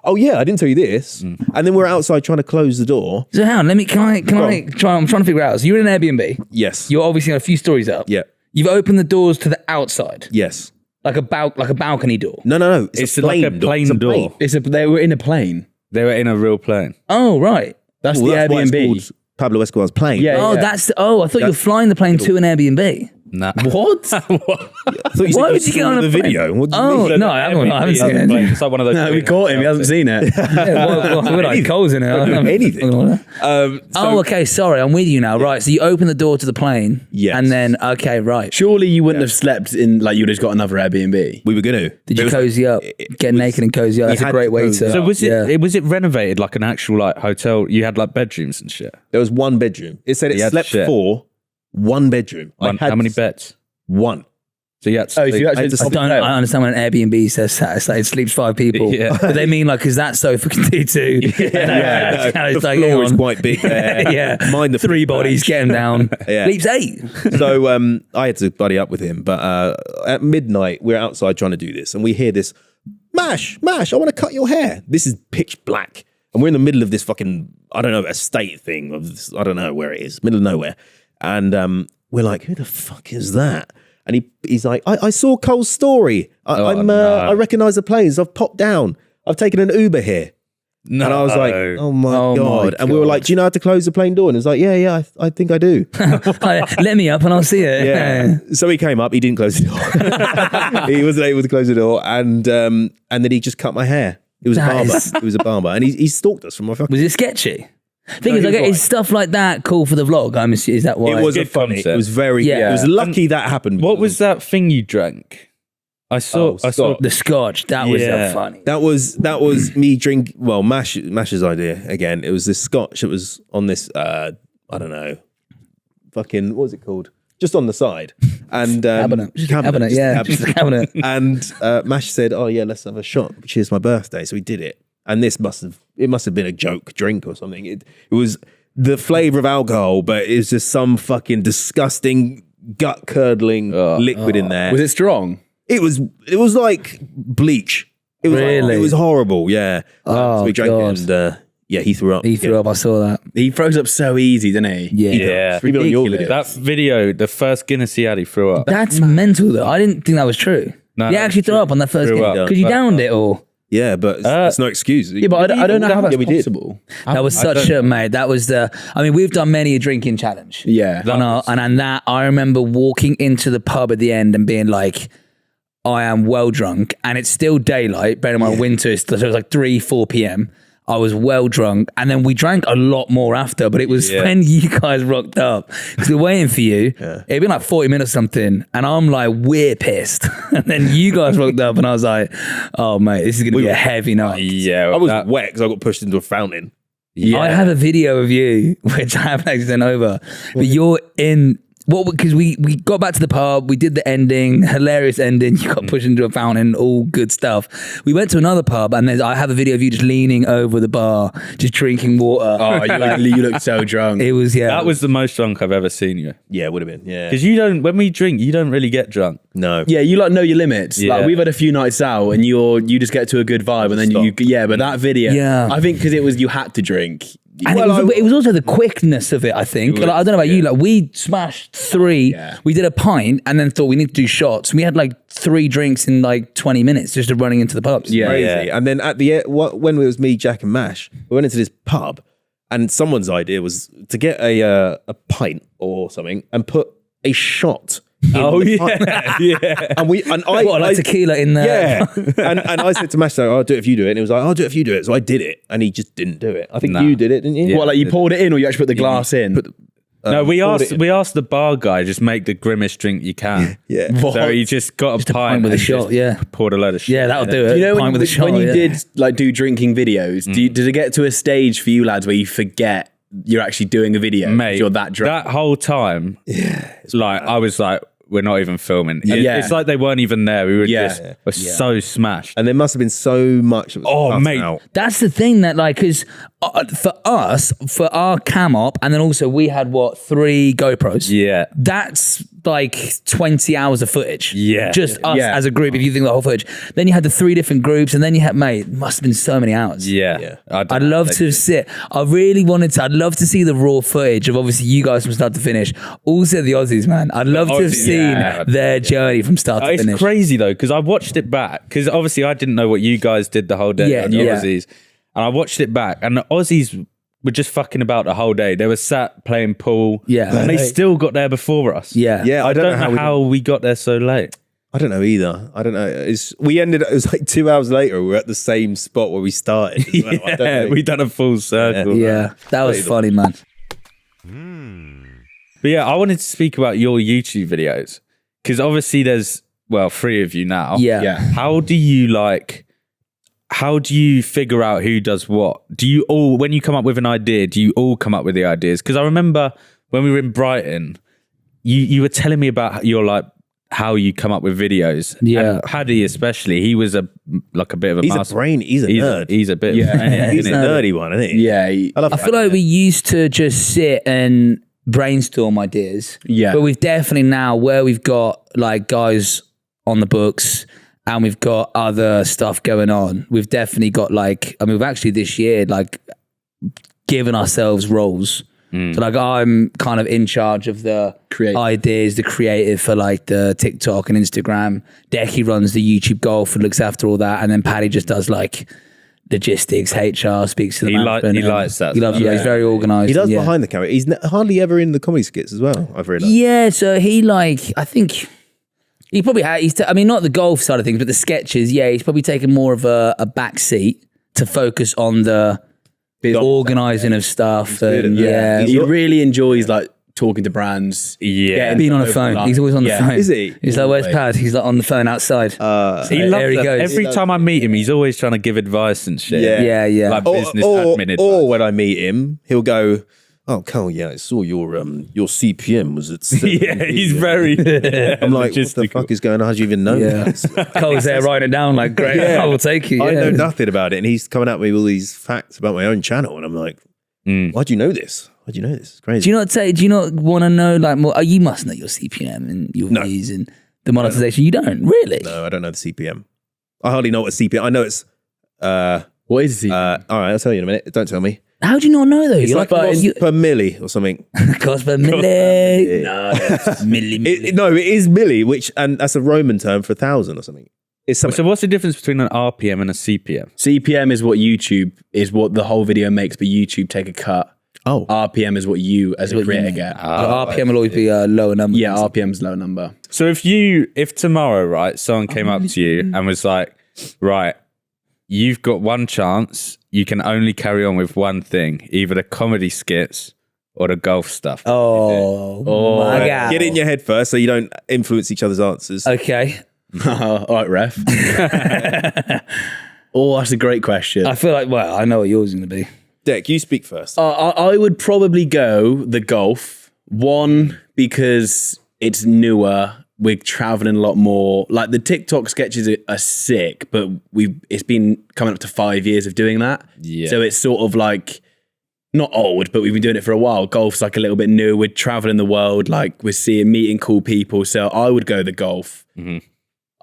Oh yeah, I didn't tell you this. And then we're outside trying to close the door. So how? Can I try? I'm trying to figure out. So you're in an Airbnb. Yes. You're obviously got a few stories up. Yeah. You've opened the doors to the outside, Yes. like a balcony door. No. It's a like a plane plane It's a door. plane. They were in a plane. They were in a real plane. Oh right. That's Well, the that's why it's Airbnb. called Pablo Escobar's plane. Yeah. Oh, I thought you were flying the plane to an Airbnb. Nah. What? I thought you Why said would you get on a the plane? video? What do you Oh mean? no, I haven't seen it. It's like one of those. No, we caught him. He hasn't seen it. Yeah, we're like coals in it. Anything. Oh, okay. Sorry, I'm with you now. Right. So you open the door to the plane. Yes. And then, okay, right. Surely you wouldn't have slept in, like, you'd just got another Airbnb. We were going to. Did you cozy up? Get naked and cozy up. That's a had great to way cozy to. up. So was yeah. it renovated like an actual like hotel? You had like bedrooms and shit. There was one bedroom. It said it You had slept shit. for one bedroom. I had How many beds? One. So you had to Oh, so sleep- you actually I had to I don't. I understand when an Airbnb says that it's like it sleeps 5 people. Yeah. But they mean like because that sofa can do 2. Yeah, No, it's the like, floor hang is on. quite big there. Yeah. Mind the 3 bodies, get him down. Yeah. Sleeps 8. So I had to buddy up with him. But at midnight, we're outside trying to do this. And we hear this, Mash, I want to cut your hair. This is pitch black. And we're in the middle of this fucking, I don't know, estate thing. Of this, I don't know where it is, middle of nowhere. And we're like, who the fuck is that? And he's like, I saw Cole's story. I recognise the place. I've popped down. I've taken an Uber here. No. And I was like, oh my Oh my God. And we were like, do you know how to close the plane door? And it was like, yeah, I think I do. Let me up and I'll see it. Yeah. So he came up, he didn't close the door. He wasn't able to close the door. And then he just cut my hair. It was a That barber. is- It was a barber. And he stalked us from my fucking... Was it sketchy? Thing No, is, he was like, right. is stuff like that cool for the vlog? Is that why? It was Good funny. concept. It was very... Yeah. It was lucky that happened. What was that thing you drank? I saw. The scotch. That was Yeah. funny. That was me drink. Well, Mash's idea again. It was this scotch that was on this. I don't know, fucking what was it called? Just on the side, and Cabinet. Just a cabinet. just a Yeah, just a cabinet. And Mash said, "Oh yeah, let's have a shot. Cheers, my birthday." So we did it, and this must have been a joke drink or something. It was the flavor of alcohol, but it was just some fucking disgusting gut curdling liquid in there. Was it strong? It was like bleach. It was Really? it was horrible. Yeah. So we drank God. it and he threw up. He threw up. I saw that. He froze up so easy, didn't he? Yeah. Yeah. Even on your ridiculous. video. That video, the first Guinness he had, he threw up. That's mental though. I didn't think that was true. No, He no, actually it's threw true. up on that first Threw game up. because you downed it all. Yeah, but it's no excuse. Yeah, but I don't know how that's possible. That was such a mate. That was I mean, we've done many a drinking challenge. Yeah. And that I remember walking into the pub at the end and being like, I am well drunk, and it's still daylight. Bear in mind, winter, so it was like 3-4 p.m. I was well drunk, and then we drank a lot more after. But it was when you guys rocked up because we were waiting for you. It'd been like 40 minutes or something, and I'm like, we're pissed. And then you guys rocked up, and I was like, oh mate, this is gonna be a heavy night. Yeah. I was that- wet because I got pushed into a fountain. I have a video of you, which I haven't actually sent over, but you're in. Because we got back to the pub, we did the ending, hilarious ending. You got pushed into a fountain, all good stuff. We went to another pub, and I have a video of you just leaning over the bar, just drinking water. Oh, you look so drunk. It was That was the most drunk I've ever seen you. Yeah, it would have been. Yeah. Because when we drink, you don't really get drunk. No. Yeah, you like know your limits. Yeah. Like we've had a few nights out, and you just get to a good vibe, and then but that video, I think because you had to drink. And it was also the quickness of it, I think. Like, I don't know about you, like we smashed 3, we did a pint and then thought we need to do shots. We had like 3 drinks in like 20 minutes just running into the pubs. Yeah. Crazy. And then at the end, when it was me, Jack, and Mash, we went into this pub, and someone's idea was to get a pint or something and put a shot. Oh, the yeah. Yeah. And I What, like tequila in there? Yeah. and I said to Mash, I'll do it if you do it. And he was like, I'll do it if you do it. So I did it. And he just didn't do it. I think you did it, didn't you? What, like you poured it in, or you actually put the glass in? No, we poured asked it in. we asked the bar guy, just make the grimmest drink you can. Yeah. So he just got a pint with a and shot, just yeah. poured a load of shit. Yeah, that'll do it. You know Pint with a shot, when you yeah. did like do drinking videos, did it get to a stage for you lads where you forget you're actually doing a video? 'cause Mate, you're that drunk. that whole time, like I was like, we're not even filming. Yeah. It's like they weren't even there. We were Yeah. we're so smashed. And there must have been so much. That was Oh, cut mate. out. That's the thing that like, because for us, for our cam op, and then also we had 3 GoPros. Yeah. That's like 20 hours of footage. Yeah. Just us Yeah. as a group, if you think the whole footage. Then you had the 3 different groups, and then you had, mate, it must have been so many hours. Yeah. I'd love to sit. I'd love to see the raw footage of obviously you guys from start to finish. Also the Aussies, man. I'd love to have Aussies, seen yeah. their journey from start to It's finish. crazy though, because I watched it back, because obviously I didn't know what you guys did the whole day Yeah, on the yeah. Aussies. And I watched it back, and the Aussies were just fucking about the whole day. They were sat playing pool. Yeah. And they still got there before us. Yeah. Yeah, I don't know how we got there so late. I don't know either. I don't know. It was like 2 hours later. We were at the same spot where we started. as well. I don't Yeah, know. we done a full circle. Yeah. That was funny, man. But yeah, I wanted to speak about your YouTube videos, because obviously there's 3 of you now. Yeah. Yeah. How do you figure out who does what? Do you all, when you come up with an idea, do you all come up with the ideas? Because I remember when we were in Brighton, you were telling me about how you come up with videos. Yeah. And Paddy especially, he was a bit of a He's master. a brain. He's a nerd. He's a bit. Yeah. He's a nerdy one, isn't he? Yeah. I feel like we used to just sit and brainstorm ideas. Yeah. But we've definitely now, where we've got like guys on the books and we've got other stuff going on, we've definitely got we've actually this year given ourselves roles. So I'm kind of in charge of the ideas, the creative for the TikTok and Instagram. Decky runs the YouTube golf and looks after all that. And then Paddy just does logistics, HR, speaks to the He management. he likes that He loves stuff. it. He's very organised. He does yeah. behind the camera. He's hardly ever in the comedy skits as well, I've realised. Yeah, so he I think he probably I mean, not the golf side of things, but the sketches. Yeah, he's probably taken more of a back seat to focus on the organising of stuff. And, yeah, He really enjoys like talking to brands. Yeah. being on the phone. He's always on the phone. Is he? He's like, "Where's Paz?" He's like on the phone outside. He there loves he that. goes. Every time I meet him, he's always trying to give advice and shit. Yeah. Yeah. Like business admin advice. Or when I meet him, he'll go, "Oh, Carl, yeah, I saw your CPM was at 7. Yeah, he's very. I'm like, what the fuck is going on? How do you even know Yeah. that? Cole's there writing it down like, "Great, I will take you." I Yeah. know nothing about it, and he's coming at me with all these facts about my own channel, and I'm like, why do you know this? Why do you know this? It's crazy. Do you not want to know like more? You must know your CPM and your views and the monetization. You don't really. No, I don't know the CPM. I hardly know what CPM. I know it's. What is he? All right, I'll tell you in a minute. Don't tell me. How do you not know though? It's You're like like, cost per milli or something. cost per milli. No, Milli. no, it is milli, and that's a Roman term for 1,000 or something. It's something. So what's the difference between an RPM and a CPM? CPM is what the whole video makes, but YouTube take a cut. Oh. RPM is what you as a creator get. RPM will always be a lower number. Yeah, RPM's low number. So if tomorrow, right, someone came up to you and was like, right, you've got one chance, you can only carry on with one thing, either the comedy skits or the golf stuff. Oh my god. Get it in your head first so you don't influence each other's answers. Okay. All right, ref. Oh, that's a great question. I feel like, well, I know what yours is going to be. Deck, you speak first. I would probably go the golf. One, because it's newer. We're traveling a lot more. Like the TikTok sketches are sick, but it's been coming up to 5 years of doing that. Yeah. So it's sort of like not old, but we've been doing it for a while. Golf's like a little bit new. We're traveling the world, like we're meeting cool people. So I would go the golf. Mm-hmm.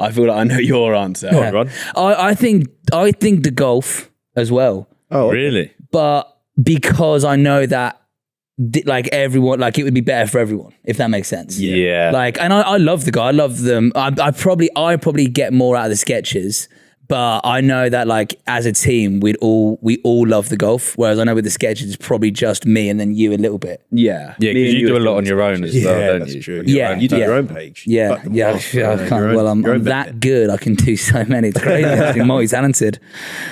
I feel like I know your answer. Go on, Ron. I think the golf as well. Oh, Really? But because I know that like everyone, like it would be better for everyone, if that makes sense. Yeah. Like, and I love the guy. I love them. I probably get more out of the sketches, but I know that like as a team, we all love the golf. Whereas I know with the sketches, it's probably just me and then you a little bit. Yeah. Yeah, because you do a lot on your own as well, don't that's you? true. Yeah, You do yeah. your own page. Yeah, Fuck them yeah. off. I Your can't. own- Well, I'm your own that bit. good. I can do so many. It's crazy. I'm multi-talented.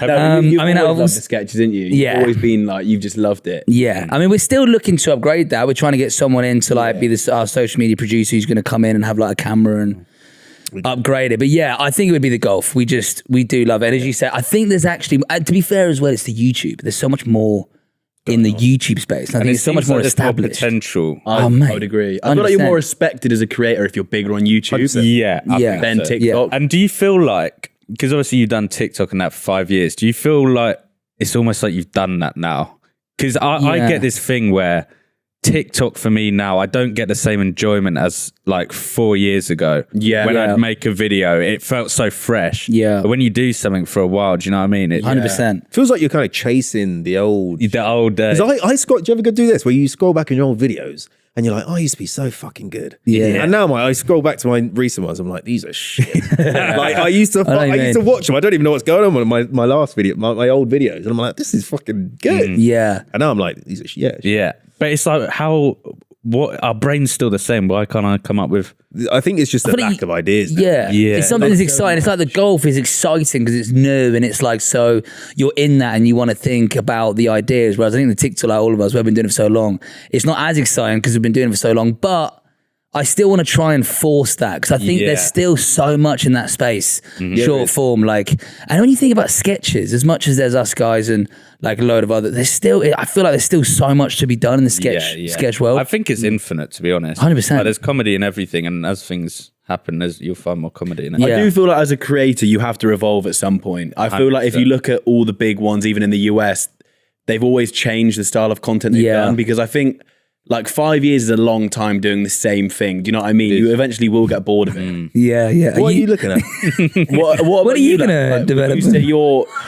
You I mean, always I loved was- the sketches, didn't you? Yeah. You've always been like, you've just loved it. Yeah, I mean, we're still looking to upgrade that. We're trying to get someone in to like be our social media producer who's going to come in and have like a camera and upgrade it. But yeah, I think it would be the golf. We do love it. And as you said, I think there's actually, to be fair as well, it's the YouTube. There's so much more in the YouTube space. I think it's so much seems more like there's established. potential. I mate, would agree. I feel like you're 100%. more respected as a creator if you're bigger on YouTube. 100%. Yeah. I Yeah. think Than so. TikTok. And do you feel like, because obviously you've done TikTok and that for 5 years, do you feel like it's almost like you've done that now? Because I Yeah. get this thing where TikTok for me now, I don't get the same enjoyment as like 4 years ago. Yeah. When Yeah. I'd make a video, it felt so fresh. Yeah. But when you do something for a while, do you know what I mean? 100%. Feels like you're kind of chasing the old. The old days. Because I scroll. Do you ever go do this where you scroll back in your old videos and you're like, oh, I used to be so fucking good. Yeah. And now I scroll back to my recent ones. I'm like, these are shit. Like I used to know what you I used to mean. watch them. I don't even know what's going on with my last video, my old videos, and I'm like, this is fucking good. Yeah. And now I'm like, these are shit. Yeah. But it's like what our brain's still the same. Why can't I come up with? I think it's just a feel like lack of ideas. now. Yeah. Yeah. It's something that's exciting. It's like the golf is exciting because it's new and it's like, so you're in that and you want to think about the ideas. Whereas I think the TikTok, like all of us, we've been doing it for so long, it's not as exciting because we've been doing it for so long, but I still want to try and force that because I think Yeah. there's still so much in that space, short form. Like, and when you think about sketches, as much as there's us guys and like a load of other, there's still, I feel like there's still so much to be done in the sketch world. I think it's infinite, to be honest. 100%. Like, there's comedy in everything, and as things happen, you'll find more comedy in it. Yeah. I do feel like as a creator, you have to evolve at some point. I feel like if you look at all the big ones, even in the US, they've always changed the style of content they've Yeah. done because I think like 5 years is a long time doing the same thing. Do you know what I mean? You eventually will get bored of it. Yeah. What are you looking at? What What are you gonna develop? Would you say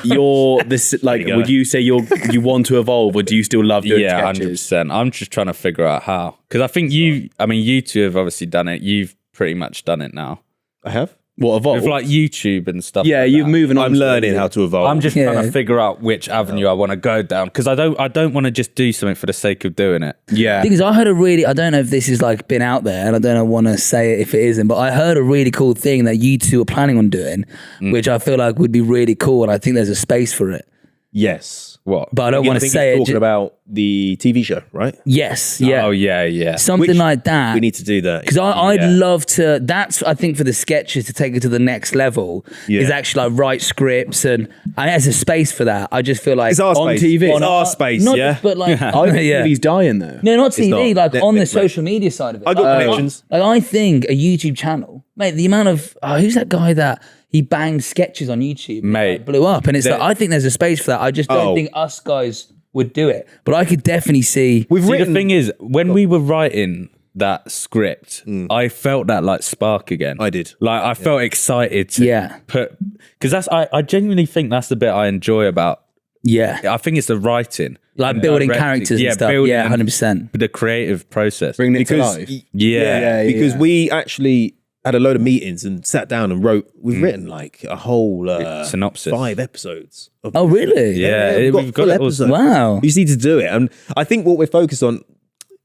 you're this like? Would you say you want to evolve, or do you still love doing Yeah, sketches? 100%. I'm just trying to figure out how. Because I think you two have obviously done it. You've pretty much done it now. I have. What evolved? with like YouTube and stuff. yeah, like you're that. moving on. I'm learning how to evolve. I'm just Yeah. trying to figure out which avenue I want to go down because I don't want to just do something for the sake of doing it. Yeah. Thing is, I don't know if this has like been out there, and I don't want to say it if it isn't, but I heard a really cool thing that you two are planning on doing, which I feel like would be really cool, and I think there's a space for it. yes. What? But I don't Yeah, want I to think say he's it. talking about the TV show, right? Yes, yeah, Oh yeah. something Which like that. We need to do that. Because I'd Yeah. love to. That's I think for the sketches to take it to the next level is actually like write scripts and there's a space for that. I just feel like It's our on space. TV. It's our space, not yeah. just, but like I think yeah. he's dying though. No, not TV. not. Like on the Right. social media side of it. I got Like, connections. Like I think a YouTube channel, mate. The amount of who's that guy that he banged sketches on YouTube, and it, Mate. like, blew up, and it's like I think there's a space for that. I just don't Oh. think us guys would do it, but I could definitely see. We've See, written. the thing is, when we were writing that script, I felt that like spark again. I did. Like I felt excited to put because that's I genuinely think that's the bit I enjoy about. Yeah, I think it's the writing, like and building directing. characters Yeah, and stuff. building Yeah, and 100%. the creative process. Bringing it to because life. Yeah. because we actually had a load of meetings and sat down and wrote. We've written like a whole Synopsis. 5 episodes. Of Oh, really? Yeah, we've got we've full got it all- episodes. Wow. We just need to do it, and I think what we're focused on.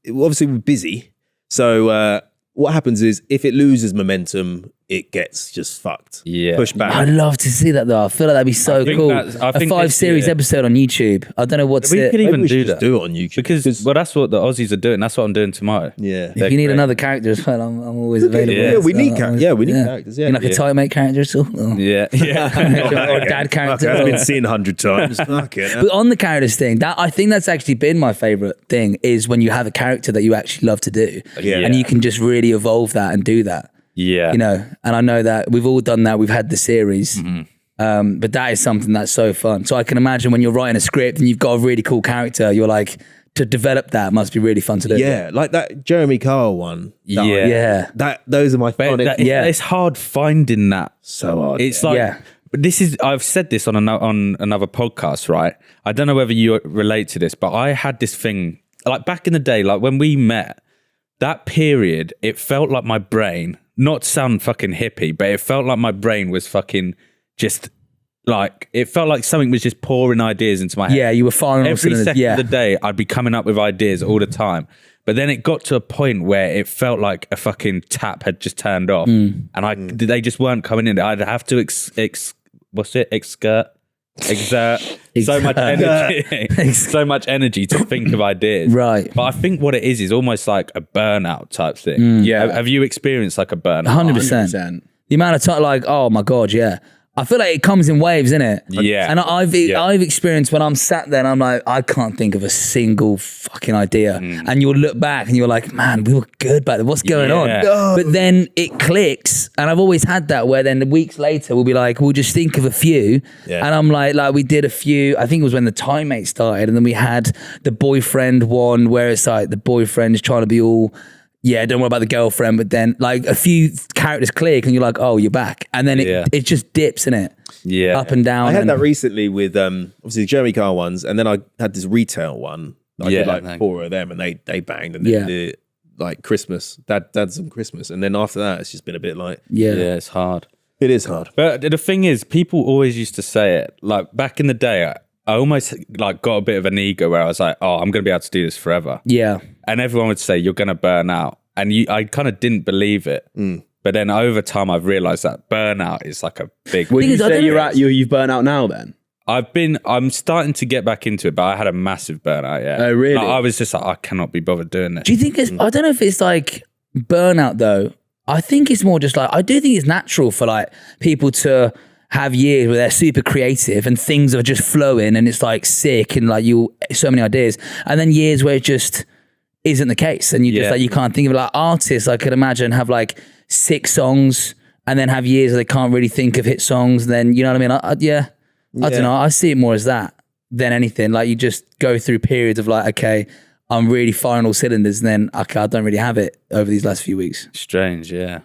Obviously, we're busy, so what happens is if it loses momentum, it gets just fucked. Yeah. pushed back. I'd love to see that though. I feel like that'd be so think cool. that's- I A think 5-series this- episode on YouTube. I don't know what's We it. could Maybe even we should do just that do it on YouTube because well, that's what the Aussies are doing. That's what I'm doing tomorrow. yeah. If you need another character as well, I'm always available. Yeah, we need So, we need characters. Yeah, You like a tie mate character at all? Or, Yeah, yeah. or a dad character? I've been or- seen 100 times. Fuck it. But on the characters thing, that I think that's actually been my favorite thing is when you have a character that you actually love to do, Yeah. and you can just really evolve that and do that. Yeah. You know, and I know that we've all done that. We've had the series, but that is something that's so fun. So I can imagine when you're writing a script and you've got a really cool character, you're like, to develop that must be really fun to do. Yeah, like that Jeremy Kyle one. That Yeah. one. Yeah. Those are my But favorite. Yeah. it's hard finding that. So hard. It's like, Yeah. but this is, I've said this on another podcast, right? I don't know whether you relate to this, but I had this thing, like back in the day, like when we met, that period, it felt like my brain, not to sound fucking hippie, but it felt like my brain was fucking just like, it felt like something was just pouring ideas into my head. Yeah, you were firing all Every cylinders. second Yeah. of the day, I'd be coming up with ideas all the time. But then it got to a point where it felt like a fucking tap had just turned off, and they just weren't coming in. I'd have to exert so much energy, so much energy to think of ideas. Right. But I think what it is almost like a burnout type thing. Yeah. Have you experienced like a burnout? 100%. 100%. The amount of time, like, oh my God, yeah. I feel like it comes in waves, innit? Yeah. And I've Yeah. experienced when I'm sat there and I'm like, I can't think of a single fucking idea. And you'll look back and you're like, man, we were good back then. What's going on? Yeah. But then it clicks. And I've always had that where then weeks later we'll be like, we'll just think of a few. Yeah. And I'm like we did a few, I think it was when the Time Mate started. And then we had the boyfriend one where it's like the boyfriend is trying to be all, yeah, don't worry about the girlfriend, but then like a few characters click and you're like, oh, you're back. And then it just dips in it. Yeah. Up and down. I had and- that recently with obviously the Jeremy Kyle ones, and then I had this retail one. I did Yeah. like 4 of them, and they banged, and then Yeah. the like Christmas, dad's on Christmas, and then after that, it's just been a bit like Yeah. Yeah, it's hard. it is hard. But the thing is, people always used to say it. Like back in the day, I almost like got a bit of an ego where I was like, "Oh, I'm going to be able to do this forever." Yeah. And everyone would say, "You're going to burn out," and I kind of didn't believe it. But then over time, I've realized that burnout is like a big. Would Thing you is, I say don't you're know- at you've burnt out now then? I'm starting to get back into it, but I had a massive burnout. Yeah. Oh, really? Like, I was just like, I cannot be bothered doing this. Do you think it's, I don't know if it's like burnout though. I think it's more just like, I do think it's natural for like people to have years where they're super creative and things are just flowing and it's like sick and like so many ideas. And then years where it just isn't the case. And you just Yeah. like, you can't think of it. Like artists, I could imagine have like 6 songs and then have years where they can't really think of hit songs. Then, you know what I mean? I don't know. I see it more as that than anything. Like you just go through periods of like, okay, I'm really firing all cylinders, and then okay, I don't really have it over these last few weeks. Strange, yeah.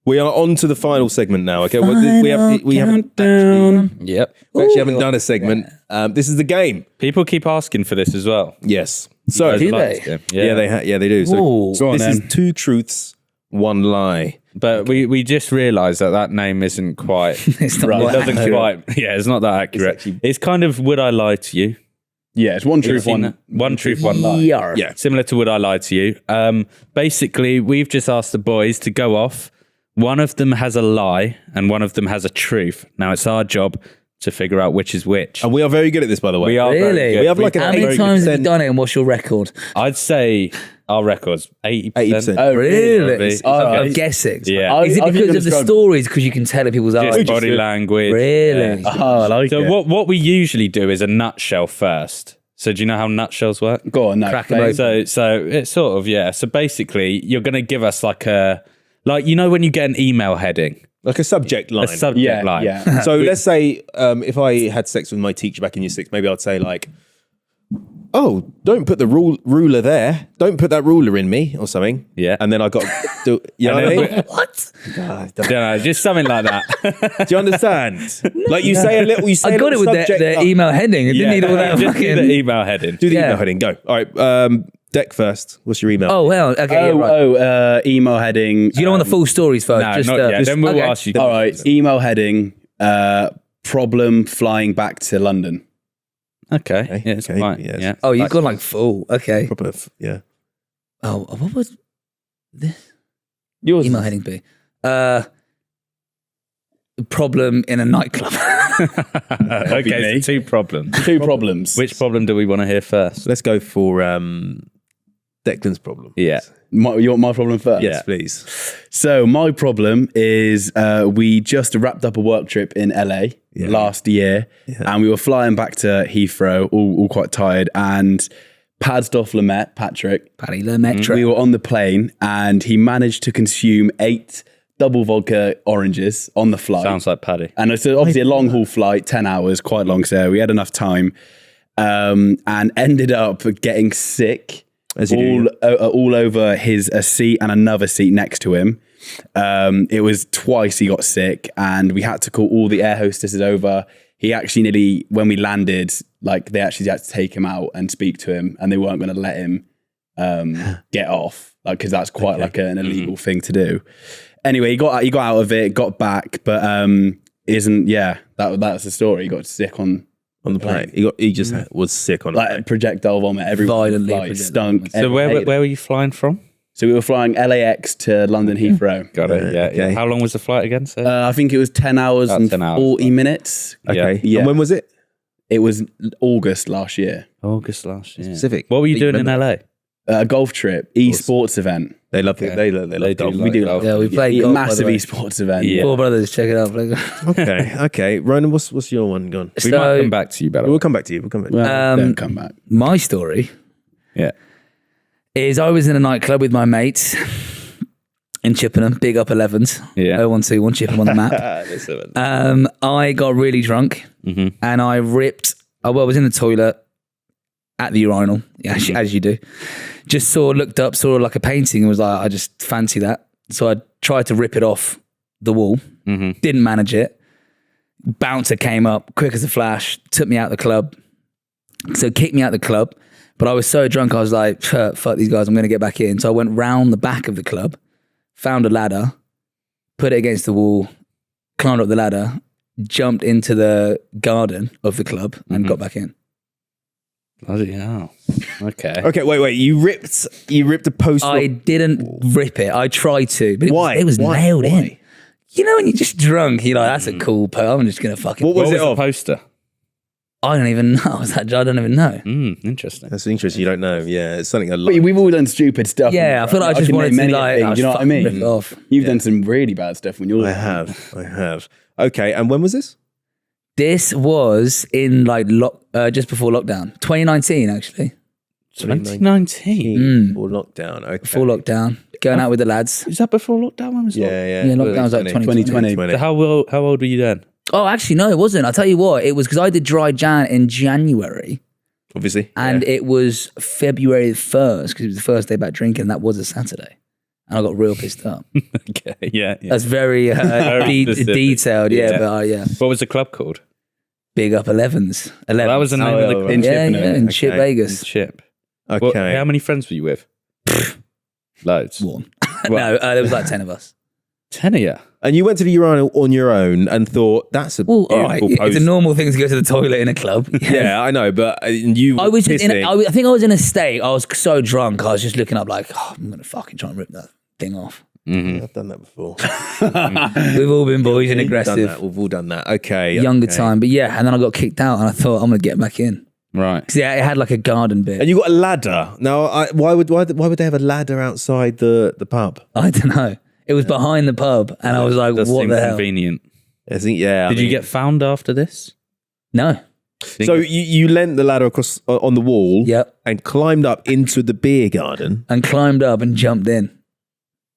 We are on to the final segment now. Okay, we haven't Yep. we actually haven't done a segment. This is the game. People keep asking for this as well. Yes. So Do Like they? this game. yeah, they do. So Ooh. Go on, this is then. 2 truths, one lie. But we just realised that name isn't quite. It's not It right. doesn't quite. Yeah, it's not that accurate. It's kind of would I lie to you? Yeah, it's one truth, one truth, one lie. Yeah. Yeah. Similar to would I lie to you? Basically, we've just asked the boys to go off. One of them has a lie and one of them has a truth. Now it's our job to figure out which is which. And we are very good at this, by the way. We are very Really? good. We have like How an many times have 80%. you done it and what's your record? I'd say our record's 80%. 80%. Oh, Really? Okay. Of guessing? Yeah. Is it I think because you're of the describing- stories? Because you can tell in people's eyes? Just body language. Really? Yeah. Oh, I like So it. what we usually do is a nutshell first. So do you know how nutshells work? Go on, no. Crack 'em open. So it's sort of, yeah. So basically, you're going to give us like you know when you get an email heading, Like a subject line. a subject Yeah, line. yeah. So let's say if I had sex with my teacher back in year 6, maybe I'd say like, oh, don't put the ruler there. Don't put that ruler in me or something. Yeah. And then I got, you know what I mean? What? I don't know, just something like that. Do you understand? Like you say a little, you say I a got it little with subject. the email heading. It didn't need all that just do the fucking... email heading. Do the Yeah. email heading. Go. All right. Deck first. What's your email? Oh, well, okay. yeah, right. Email heading. Do you don't want the full stories first? No, just, not yet. Then we'll okay. ask you. All right, email heading. Problem flying back to London. Okay. Yeah, it's Okay, fine. yes. Yeah. Oh, you've gone like full. Okay. Proper. Yeah. Oh, what was this Yours. email heading be? Problem in a nightclub. Okay, so 2 problems. 2 problems. Which problem do we want to hear first? Let's go for Declan's problem. Yeah. You want my problem first? Yes, please. So my problem is we just wrapped up a work trip in LA last year, and we were flying back to Heathrow, all quite tired, and Padstoff Lamette, Patrick, Paddy Lemaitre. we were on the plane, and he managed to consume 8 double vodka oranges on the flight. Sounds like Paddy. And it's obviously a long haul flight, 10 hours, quite long, so we had enough time, and ended up getting sick. As you all over a seat and another seat next to him. It was twice he got sick, and we had to call all the air hostesses over. He actually nearly, when we landed, like they actually had to take him out and speak to him, and they weren't going to let him get off, like because that's quite like an illegal thing to do. Anyway, he got out of it, got back, but that's the story. He got sick on the plane. He just was sick on like projectile vomit. Everyone Violently like, projectile stunk. vomit. So Everyone hated where it. were you flying from? So we were flying LAX to London Heathrow. Got it. Yeah. okay. How long was the flight again, sir? I think it was 10 hours About and 10 hours. 40 minutes. Okay. Yeah. And when was it? It was August last year. August last year. Specific. What were you Do you doing in LA? A golf trip, esports event. They love it. They love They do golf. like We do golf. Yeah, we played Yeah, golf, by massive the way. esports event. Yeah. ForeBrothers, check it out. Okay. Ronan, what's your one gone? We might come back to you, better. We'll come back to you. We'll come back. Well, don't come back. My story Yeah. is I was in a nightclub with my mates in Chippenham, big up 11s. Yeah. 0121, Chippenham on the map. I got really drunk and I ripped, I was in the toilet at the urinal, as you do. Just looked up, saw like a painting and was like, I just fancy that. So I tried to rip it off the wall, didn't manage it. Bouncer came up quick as a flash, took me out the club. So kicked me out the club. But I was so drunk, I was like, fuck these guys, I'm going to get back in. So I went round the back of the club, found a ladder, put it against the wall, climbed up the ladder, jumped into the garden of the club and got back in. Bloody hell. Okay. Okay. Wait. You ripped a post. I didn't rip it. I tried to, but Why? it was Why? nailed in. Why? You know when you're just drunk, you're like, that's a cool post. I'm just going to fucking... What What was was it the of? poster? I don't even know. I don't even know. Interesting. That's interesting. You don't know. Yeah, it's something. We've all done stupid stuff. Yeah, I feel like I just can wanted name to many like... things, you know what I mean? Rip it off. You've done some really bad stuff when you're. I have. Okay. And when was this? This was in like just before lockdown. 2019, actually. 2019. Or lockdown. Okay. Before lockdown. Going out with the lads. Is that before lockdown? When was Yeah. Yeah, lockdown was like 2020. So how old were you then? Oh, actually, no, it wasn't. I'll tell you what. It was because I did dry Jan in January. Obviously. And it was February 1st because it was the first day back drinking. That was a Saturday. And I got real pissed up. Okay. Yeah. That's very specific. detailed. Yeah, but yeah. What was the club called? Big up 11s. 11s. That was the name of the club. in yeah, Chippenham. in Chip Okay. Vegas. Chip. Okay. How many friends were you with? Loads. One. No, there was like 10 of us. 10 of you. And you went to the urinal on your own and thought, that's a Well, beautiful all right, post. it's a normal thing to go to the toilet in a club. Yeah, I know, but you I was just pissing. I think I was in a state. I was so drunk. I was just looking up like, I'm gonna fucking try and rip that thing off. I've done that before. We've all been boys and Done aggressive. that. We've all done that. Okay. Younger okay. time, but yeah. And then I got kicked out, and I thought I'm gonna get back in. Right. Because yeah, it had like a garden bit. And you got a ladder. Now, why would they have a ladder outside the pub? I don't know. It was behind the pub, and I was like, Does "What seem the hell?" convenient. I think, yeah. Did you get found after this? No. So you leant the ladder across on the wall, Yep. and climbed up into the beer garden. And climbed up and jumped in.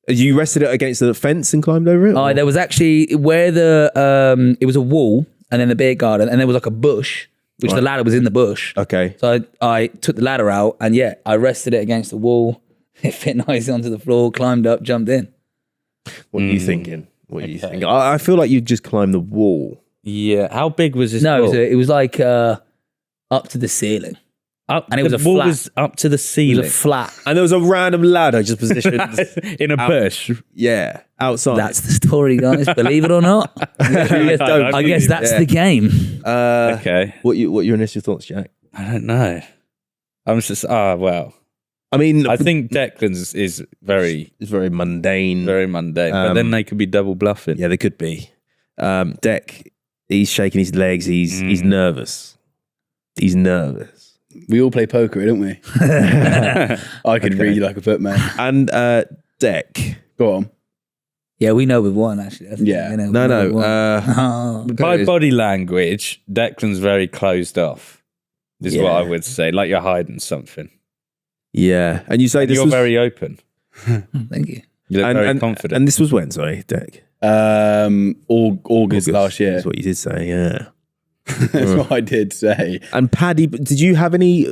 You rested it against the fence and climbed over it. Oh, there was actually where the it was a wall, and then the beer garden, and there was like a bush, which the ladder was in the bush. Okay. So I took the ladder out, and yeah, I rested it against the wall. It fit nicely onto the floor. Climbed up, jumped in. What are you thinking? What are you thinking? I feel like you just climbed the wall. Yeah. How big was this? No, wall? it was like up to the ceiling. Up, and it was the a wall flat. was up to the It ceiling. was a flat. And there was a random ladder just positioned. In a bush. Yeah, outside. That's the story, guys. Believe it or not. I guess that's the game. Okay. What your initial thoughts, Jack? I don't know. I'm just, well. I mean, I think Declan's is very, it's very mundane. very mundane, but then they could be double bluffing. Yeah, they could be. Deck, he's shaking his legs. He's nervous. He's nervous. We all play poker, don't we? I could read you like a book, man. And Deck. Go on. Yeah, we know we've won, actually. That's the Yeah. thing, you know, No, we know no. we've won. By body language, Declan's very closed off, is what I would say. Like you're hiding something. Yeah, and you say this You're was very open. Thank you. You look very confident. And this was when? Sorry, Deck. August last year. That's what you did say. Yeah. That's what I did say. And Paddy, did you have any?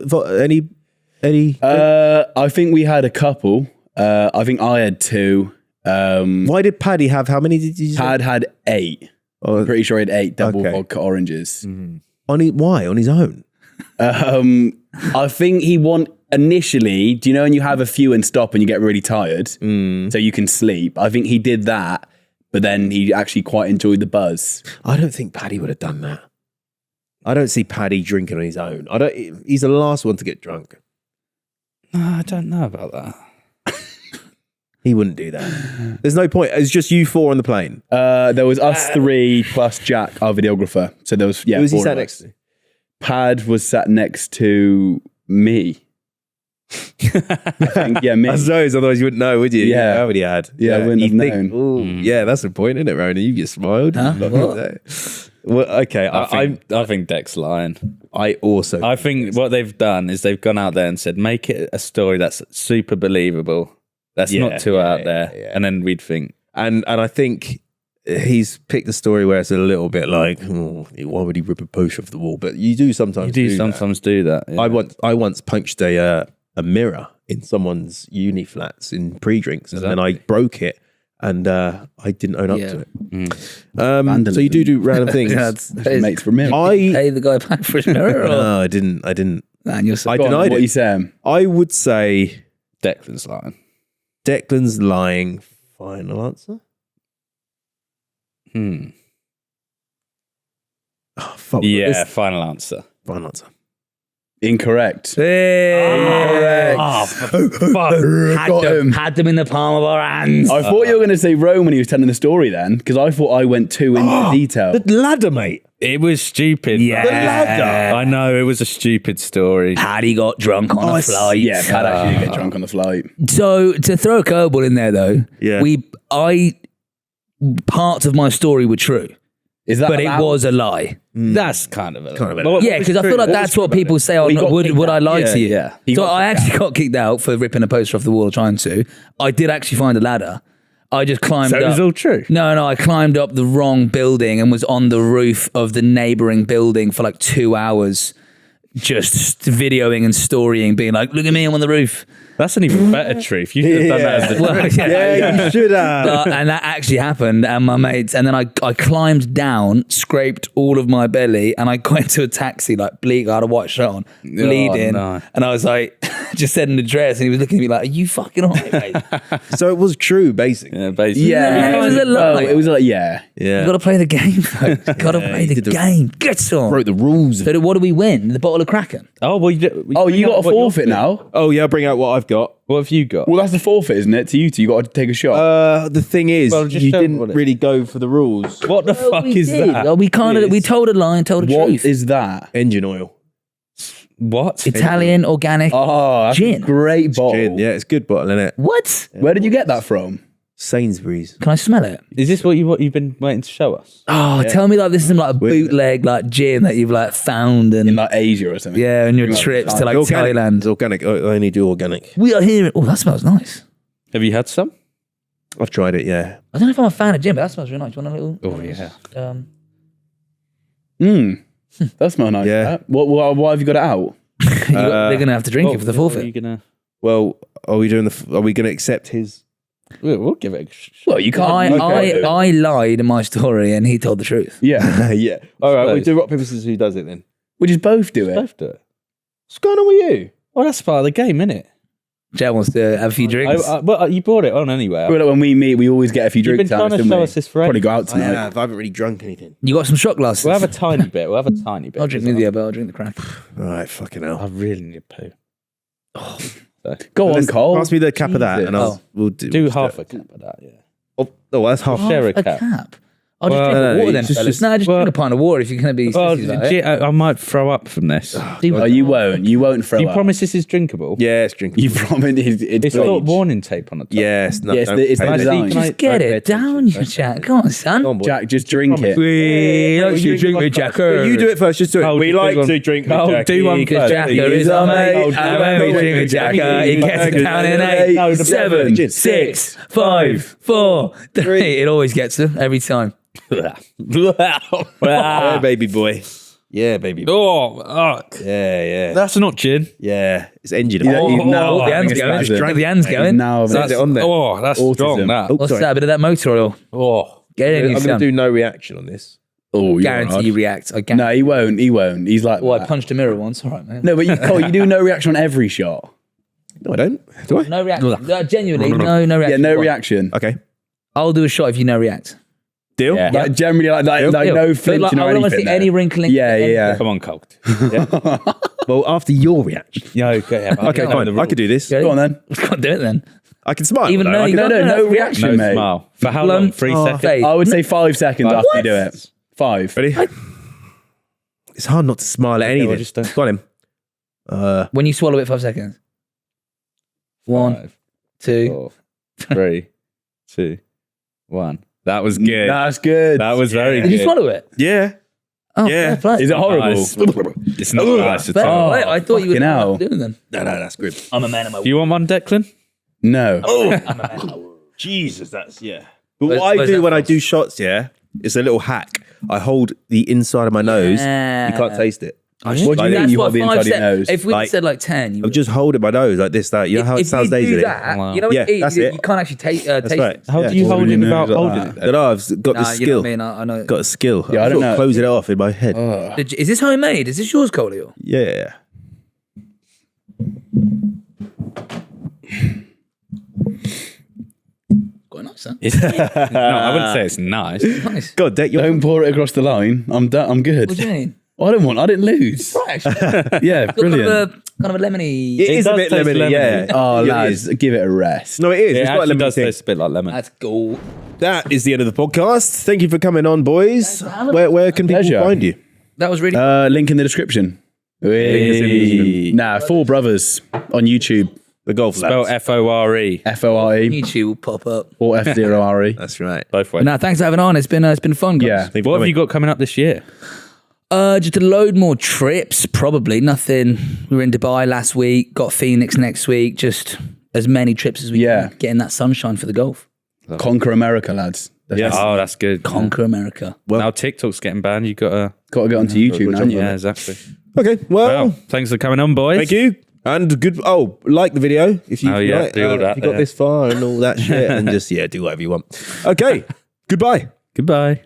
I think we had a couple. I think I had two. Why did Paddy have? How many did you? Pad had 8. Oh, I'm pretty sure he had 8 double okay. vodka oranges. why on his own? I think he initially, do you know when you have a few and stop and you get really tired so you can sleep? I think he did that, but then he actually quite enjoyed the buzz. I don't think Paddy would have done that. I don't see Paddy drinking on his own. He's the last one to get drunk. I don't know about that. He wouldn't do that. There's no point. It's just you 4 on the plane. There was us 3 plus Jack, our videographer. So there was, Who was he 4 sat of next us. to? Pad was sat next to me. I think, yeah, me. I suppose, otherwise you wouldn't know, would you? Yeah. How would he had? Yeah, I wouldn't you have think, known. ooh, yeah, that's the point, isn't it, Rona? You just smiled. Huh? Well, okay, I think Dec's lying. I also. I think what they've done is they've gone out there and said, make it a story that's super believable. That's not too out there. yeah. And then we'd think. And I think he's picked a story where it's a little bit like, why would he rip a post off the wall? But you do sometimes. You do sometimes do that. Yeah. I once punched a mirror in someone's uni flats in pre-drinks, and then I broke it, and I didn't own up to it. So you do random things. That's mates for me. Pay the guy back for his mirror? Or? No, I didn't. Man, you're so I Go on, denied what it. you saying? I would say Declan's lying. Declan's lying. Final answer. Oh, fuck. Yeah, It's- final answer. Final answer. Incorrect. Hey. Oh, fuck. Had them in the palm of our hands. I thought you were going to say Rome when he was telling the story then, because I thought I went too into detail. The ladder, mate. It was stupid. Yeah. The ladder. I know, it was a stupid story. Paddy got drunk on a flight. Yeah, Pad actually did get drunk on the flight. So to throw a curveball in there though, Yeah. parts of my story were true, Is that but it allowed? was a lie. That's kind of a Yeah, because I feel like that's what people say. Oh, got would kicked I out. lie Yeah, to you? yeah. He So got I kicked actually got kicked out for ripping a poster off the wall trying to. I did actually find a ladder. I just climbed So up. it was all true. No, I climbed up the wrong building and was on the roof of the neighboring building for like 2 hours, just videoing and storying, being like, look at me, I'm on the roof. That's an even better truth. You should have done that as the Well, truth. Yeah, you should have. And that actually happened, and my mates, and then I climbed down, scraped all of my belly, and I got into a taxi like bleak, I had a white shirt on, bleeding, no. and I was like, just said an address, and he was looking at me like, "Are you fucking alright, mate?" So it was true, basically. Yeah, basically. Yeah, it was a lie. It was like, yeah. Yeah. You got to play the game, folks. Got to play the game. Get on. Broke the rules. So what do we win? The bottle of Kraken. Oh, well, you You got a forfeit now? Oh, yeah, I'll bring out what I've got. What have you got? Well, that's the forfeit, isn't it? To you two, you got to take a shot. The thing is, Well, just you show didn't what it- really go for the rules. What the fuck we is did. that? Well, we told a lie and told a What truth. is that? Engine oil. What? Italian organic Oh, that's gin. a great bottle. Gin. Yeah, it's a good bottle, isn't it? What? Where did you get that from? Sainsbury's. Can I smell it? Is this what you've been waiting to show us? Oh, tell me like this is some like a bootleg like gin that you've like found and In like Asia or something? yeah, on your trips to like Organic. Thailand. It's organic. I only do organic. We are here. Oh, that smells nice. Have you had some? I've tried it, yeah. I don't know if I'm a fan of gin, but that smells really nice. You want a little? Oh, yeah. That smells nice. Yeah. That. Why have you got it out? They're gonna have to drink it for the What are forfeit. you gonna? Well, are we going to accept his? We'll give it. Well, you can't. I lied in my story and he told the truth. Yeah. Yeah. All right, we Suppose. do rock, paper, scissors. Who does it then? We just both do it. Both do it. What's going on with you? Well, that's part of the game, isn't it? Jack wants to have a few drinks. Well, you brought it on anyway. Well, when we meet, we always get a few You've drinks been out. trying to show us this for Probably ages. go out tonight. I haven't really drunk anything. You got some shot glasses? We'll have a tiny bit. We'll have a tiny bit. I'll drink with you, but I'll drink the crack. All right, fucking I hell. really need a poo. Go on, Let's- Cole. Pass me the cap of that, and Oh. we'll Do half a cup of that, yeah. Oh, that's half. Share a A cap. cap. I'll just Well, drink no, water no, then, just- fellas. just- No, just well- drink a pint of water if you're going to be Oh, sissies about it. I might throw up from this. Oh, you won't. You won't throw Do you up. promise this is drinkable? Yeah, it's drinkable. You promise it's It's bleach. got warning tape on the top. Yes. No, Yes, don't it's pay the attention. design. Can I- Just get Don't pay it down, you Jack. Come on, son. Come on, boy. Jack, just drink it. We like to drink with Jacker. You do it first. Just do it. Oh, we do like one. to drink with Oh, Jackie. do one Because first. Jacker is our mate. And when we drink with Jacker, he gets it down in 8, 7, 6, 5, 4, 3. It always gets them every time. Yeah, baby boy. Yeah, baby. boy. Oh, Yeah. that's not gin. Yeah. It's engine. Now the hand's it's going. spasm. Drink the hand's going. Now That's it on there. Oh, that's Autism. strong. That. Oh, What's sorry. that? A bit of that motor oil. Oh, Get it in, I'm you going to son. do no reaction on this. Oh, Guarantee you react. I No, guarantee. he won't. He won't. He's like, Well, I that. punched a mirror once. All right, man. No, but Cole, you do no reaction on every shot. No, I don't. Do I? No reaction. No, genuinely, no Yeah, reaction. no Go on. reaction. Okay. I'll do a shot if you no react. Deal? Yeah. Like generally, like Deal. no But, flinching like, or I don't want to anything. see any there. wrinkling. Yeah. come on, Colt. Well, after your reaction. Yeah, okay. Okay, fine. I could do this. Ready? Go on then. Can't do it then. I can smile. Even though. though I you can- don't- No that's reaction, No mate. smile. For how long? 3 seconds? Faith. I would say 5 seconds after you do it. 5. Ready? It's hard not to smile at anything. well, just don't- Got him. When you swallow it, 5 seconds. 1, 5, 2. 4, 3, 2, 1. That was good. That's good. That was very Did good. you swallow it? Yeah. Oh, Yeah. fair play. Is it horrible? Nice. It's not nice at Fair all. play. I thought you were fucking hell. doing them. No, that's good. I'm a man of my Do you want one, Declan? No. Jesus, that's, yeah. But Where's- what I where's do that when I from? do shots, yeah, it's a little hack. I hold the inside of my nose. Yeah. You can't taste it. What do you Like, mean That's you what hold the 5 inside of your seconds. nose? If we Like- said like 10, you I'm just holding my nose like this, that. You know how it sounds if you daisy? do that, Wow. you know, when Yeah, you eat, that's you, it. you can't actually taste That's it. right. How Yeah. do you hold Holding it your without nose like holding that. it? I don't know, I've got the Nah, you know skill. what I mean? I know. Got a skill. Yeah, I don't know. Close it off in my head. Is this homemade? Is this yours, Colio? Yeah. Quite nice, huh? No, I wouldn't say it's nice. Nice. God, Deck, you're Don't pour it across the line. I'm done. I'm good. What do you mean? I didn't lose. Right, actually. Yeah, Got brilliant. kind of a lemony. It is a does bit taste lemony, lemony. yeah. Oh, It lads, is. give it a rest. No, it is. It It's got a actually lemon does thing. taste a bit like lemon. That's cool. That is the end of the podcast. Thank you for coming on, boys. for having me. Where can people Pleasure. find you? That was really. Link in the description. Nah, ForeBrothers on YouTube. The golf Spell lads. FORE. FORE YouTube will pop up. or F0RE. That's right. Both ways. No, thanks for having on. It's been fun, guys. Yeah. What have you got coming up this year? Just a load more trips, probably. Nothing. We were in Dubai last week, got Phoenix next week. Just as many trips as we Yeah. can. Getting that sunshine for the golf. Conquer America, lads. Yes. Oh, that's good. Conquer America. Now TikTok's getting banned. You got to. Got to get onto YouTube now. Yeah, exactly. Okay, well, Wow. Thanks for coming on, boys. thank you. And good. Oh, like the video if you Oh, yeah, like, do all that, if you got yeah. this far and all that shit, and just do whatever you want. Okay, goodbye. Goodbye.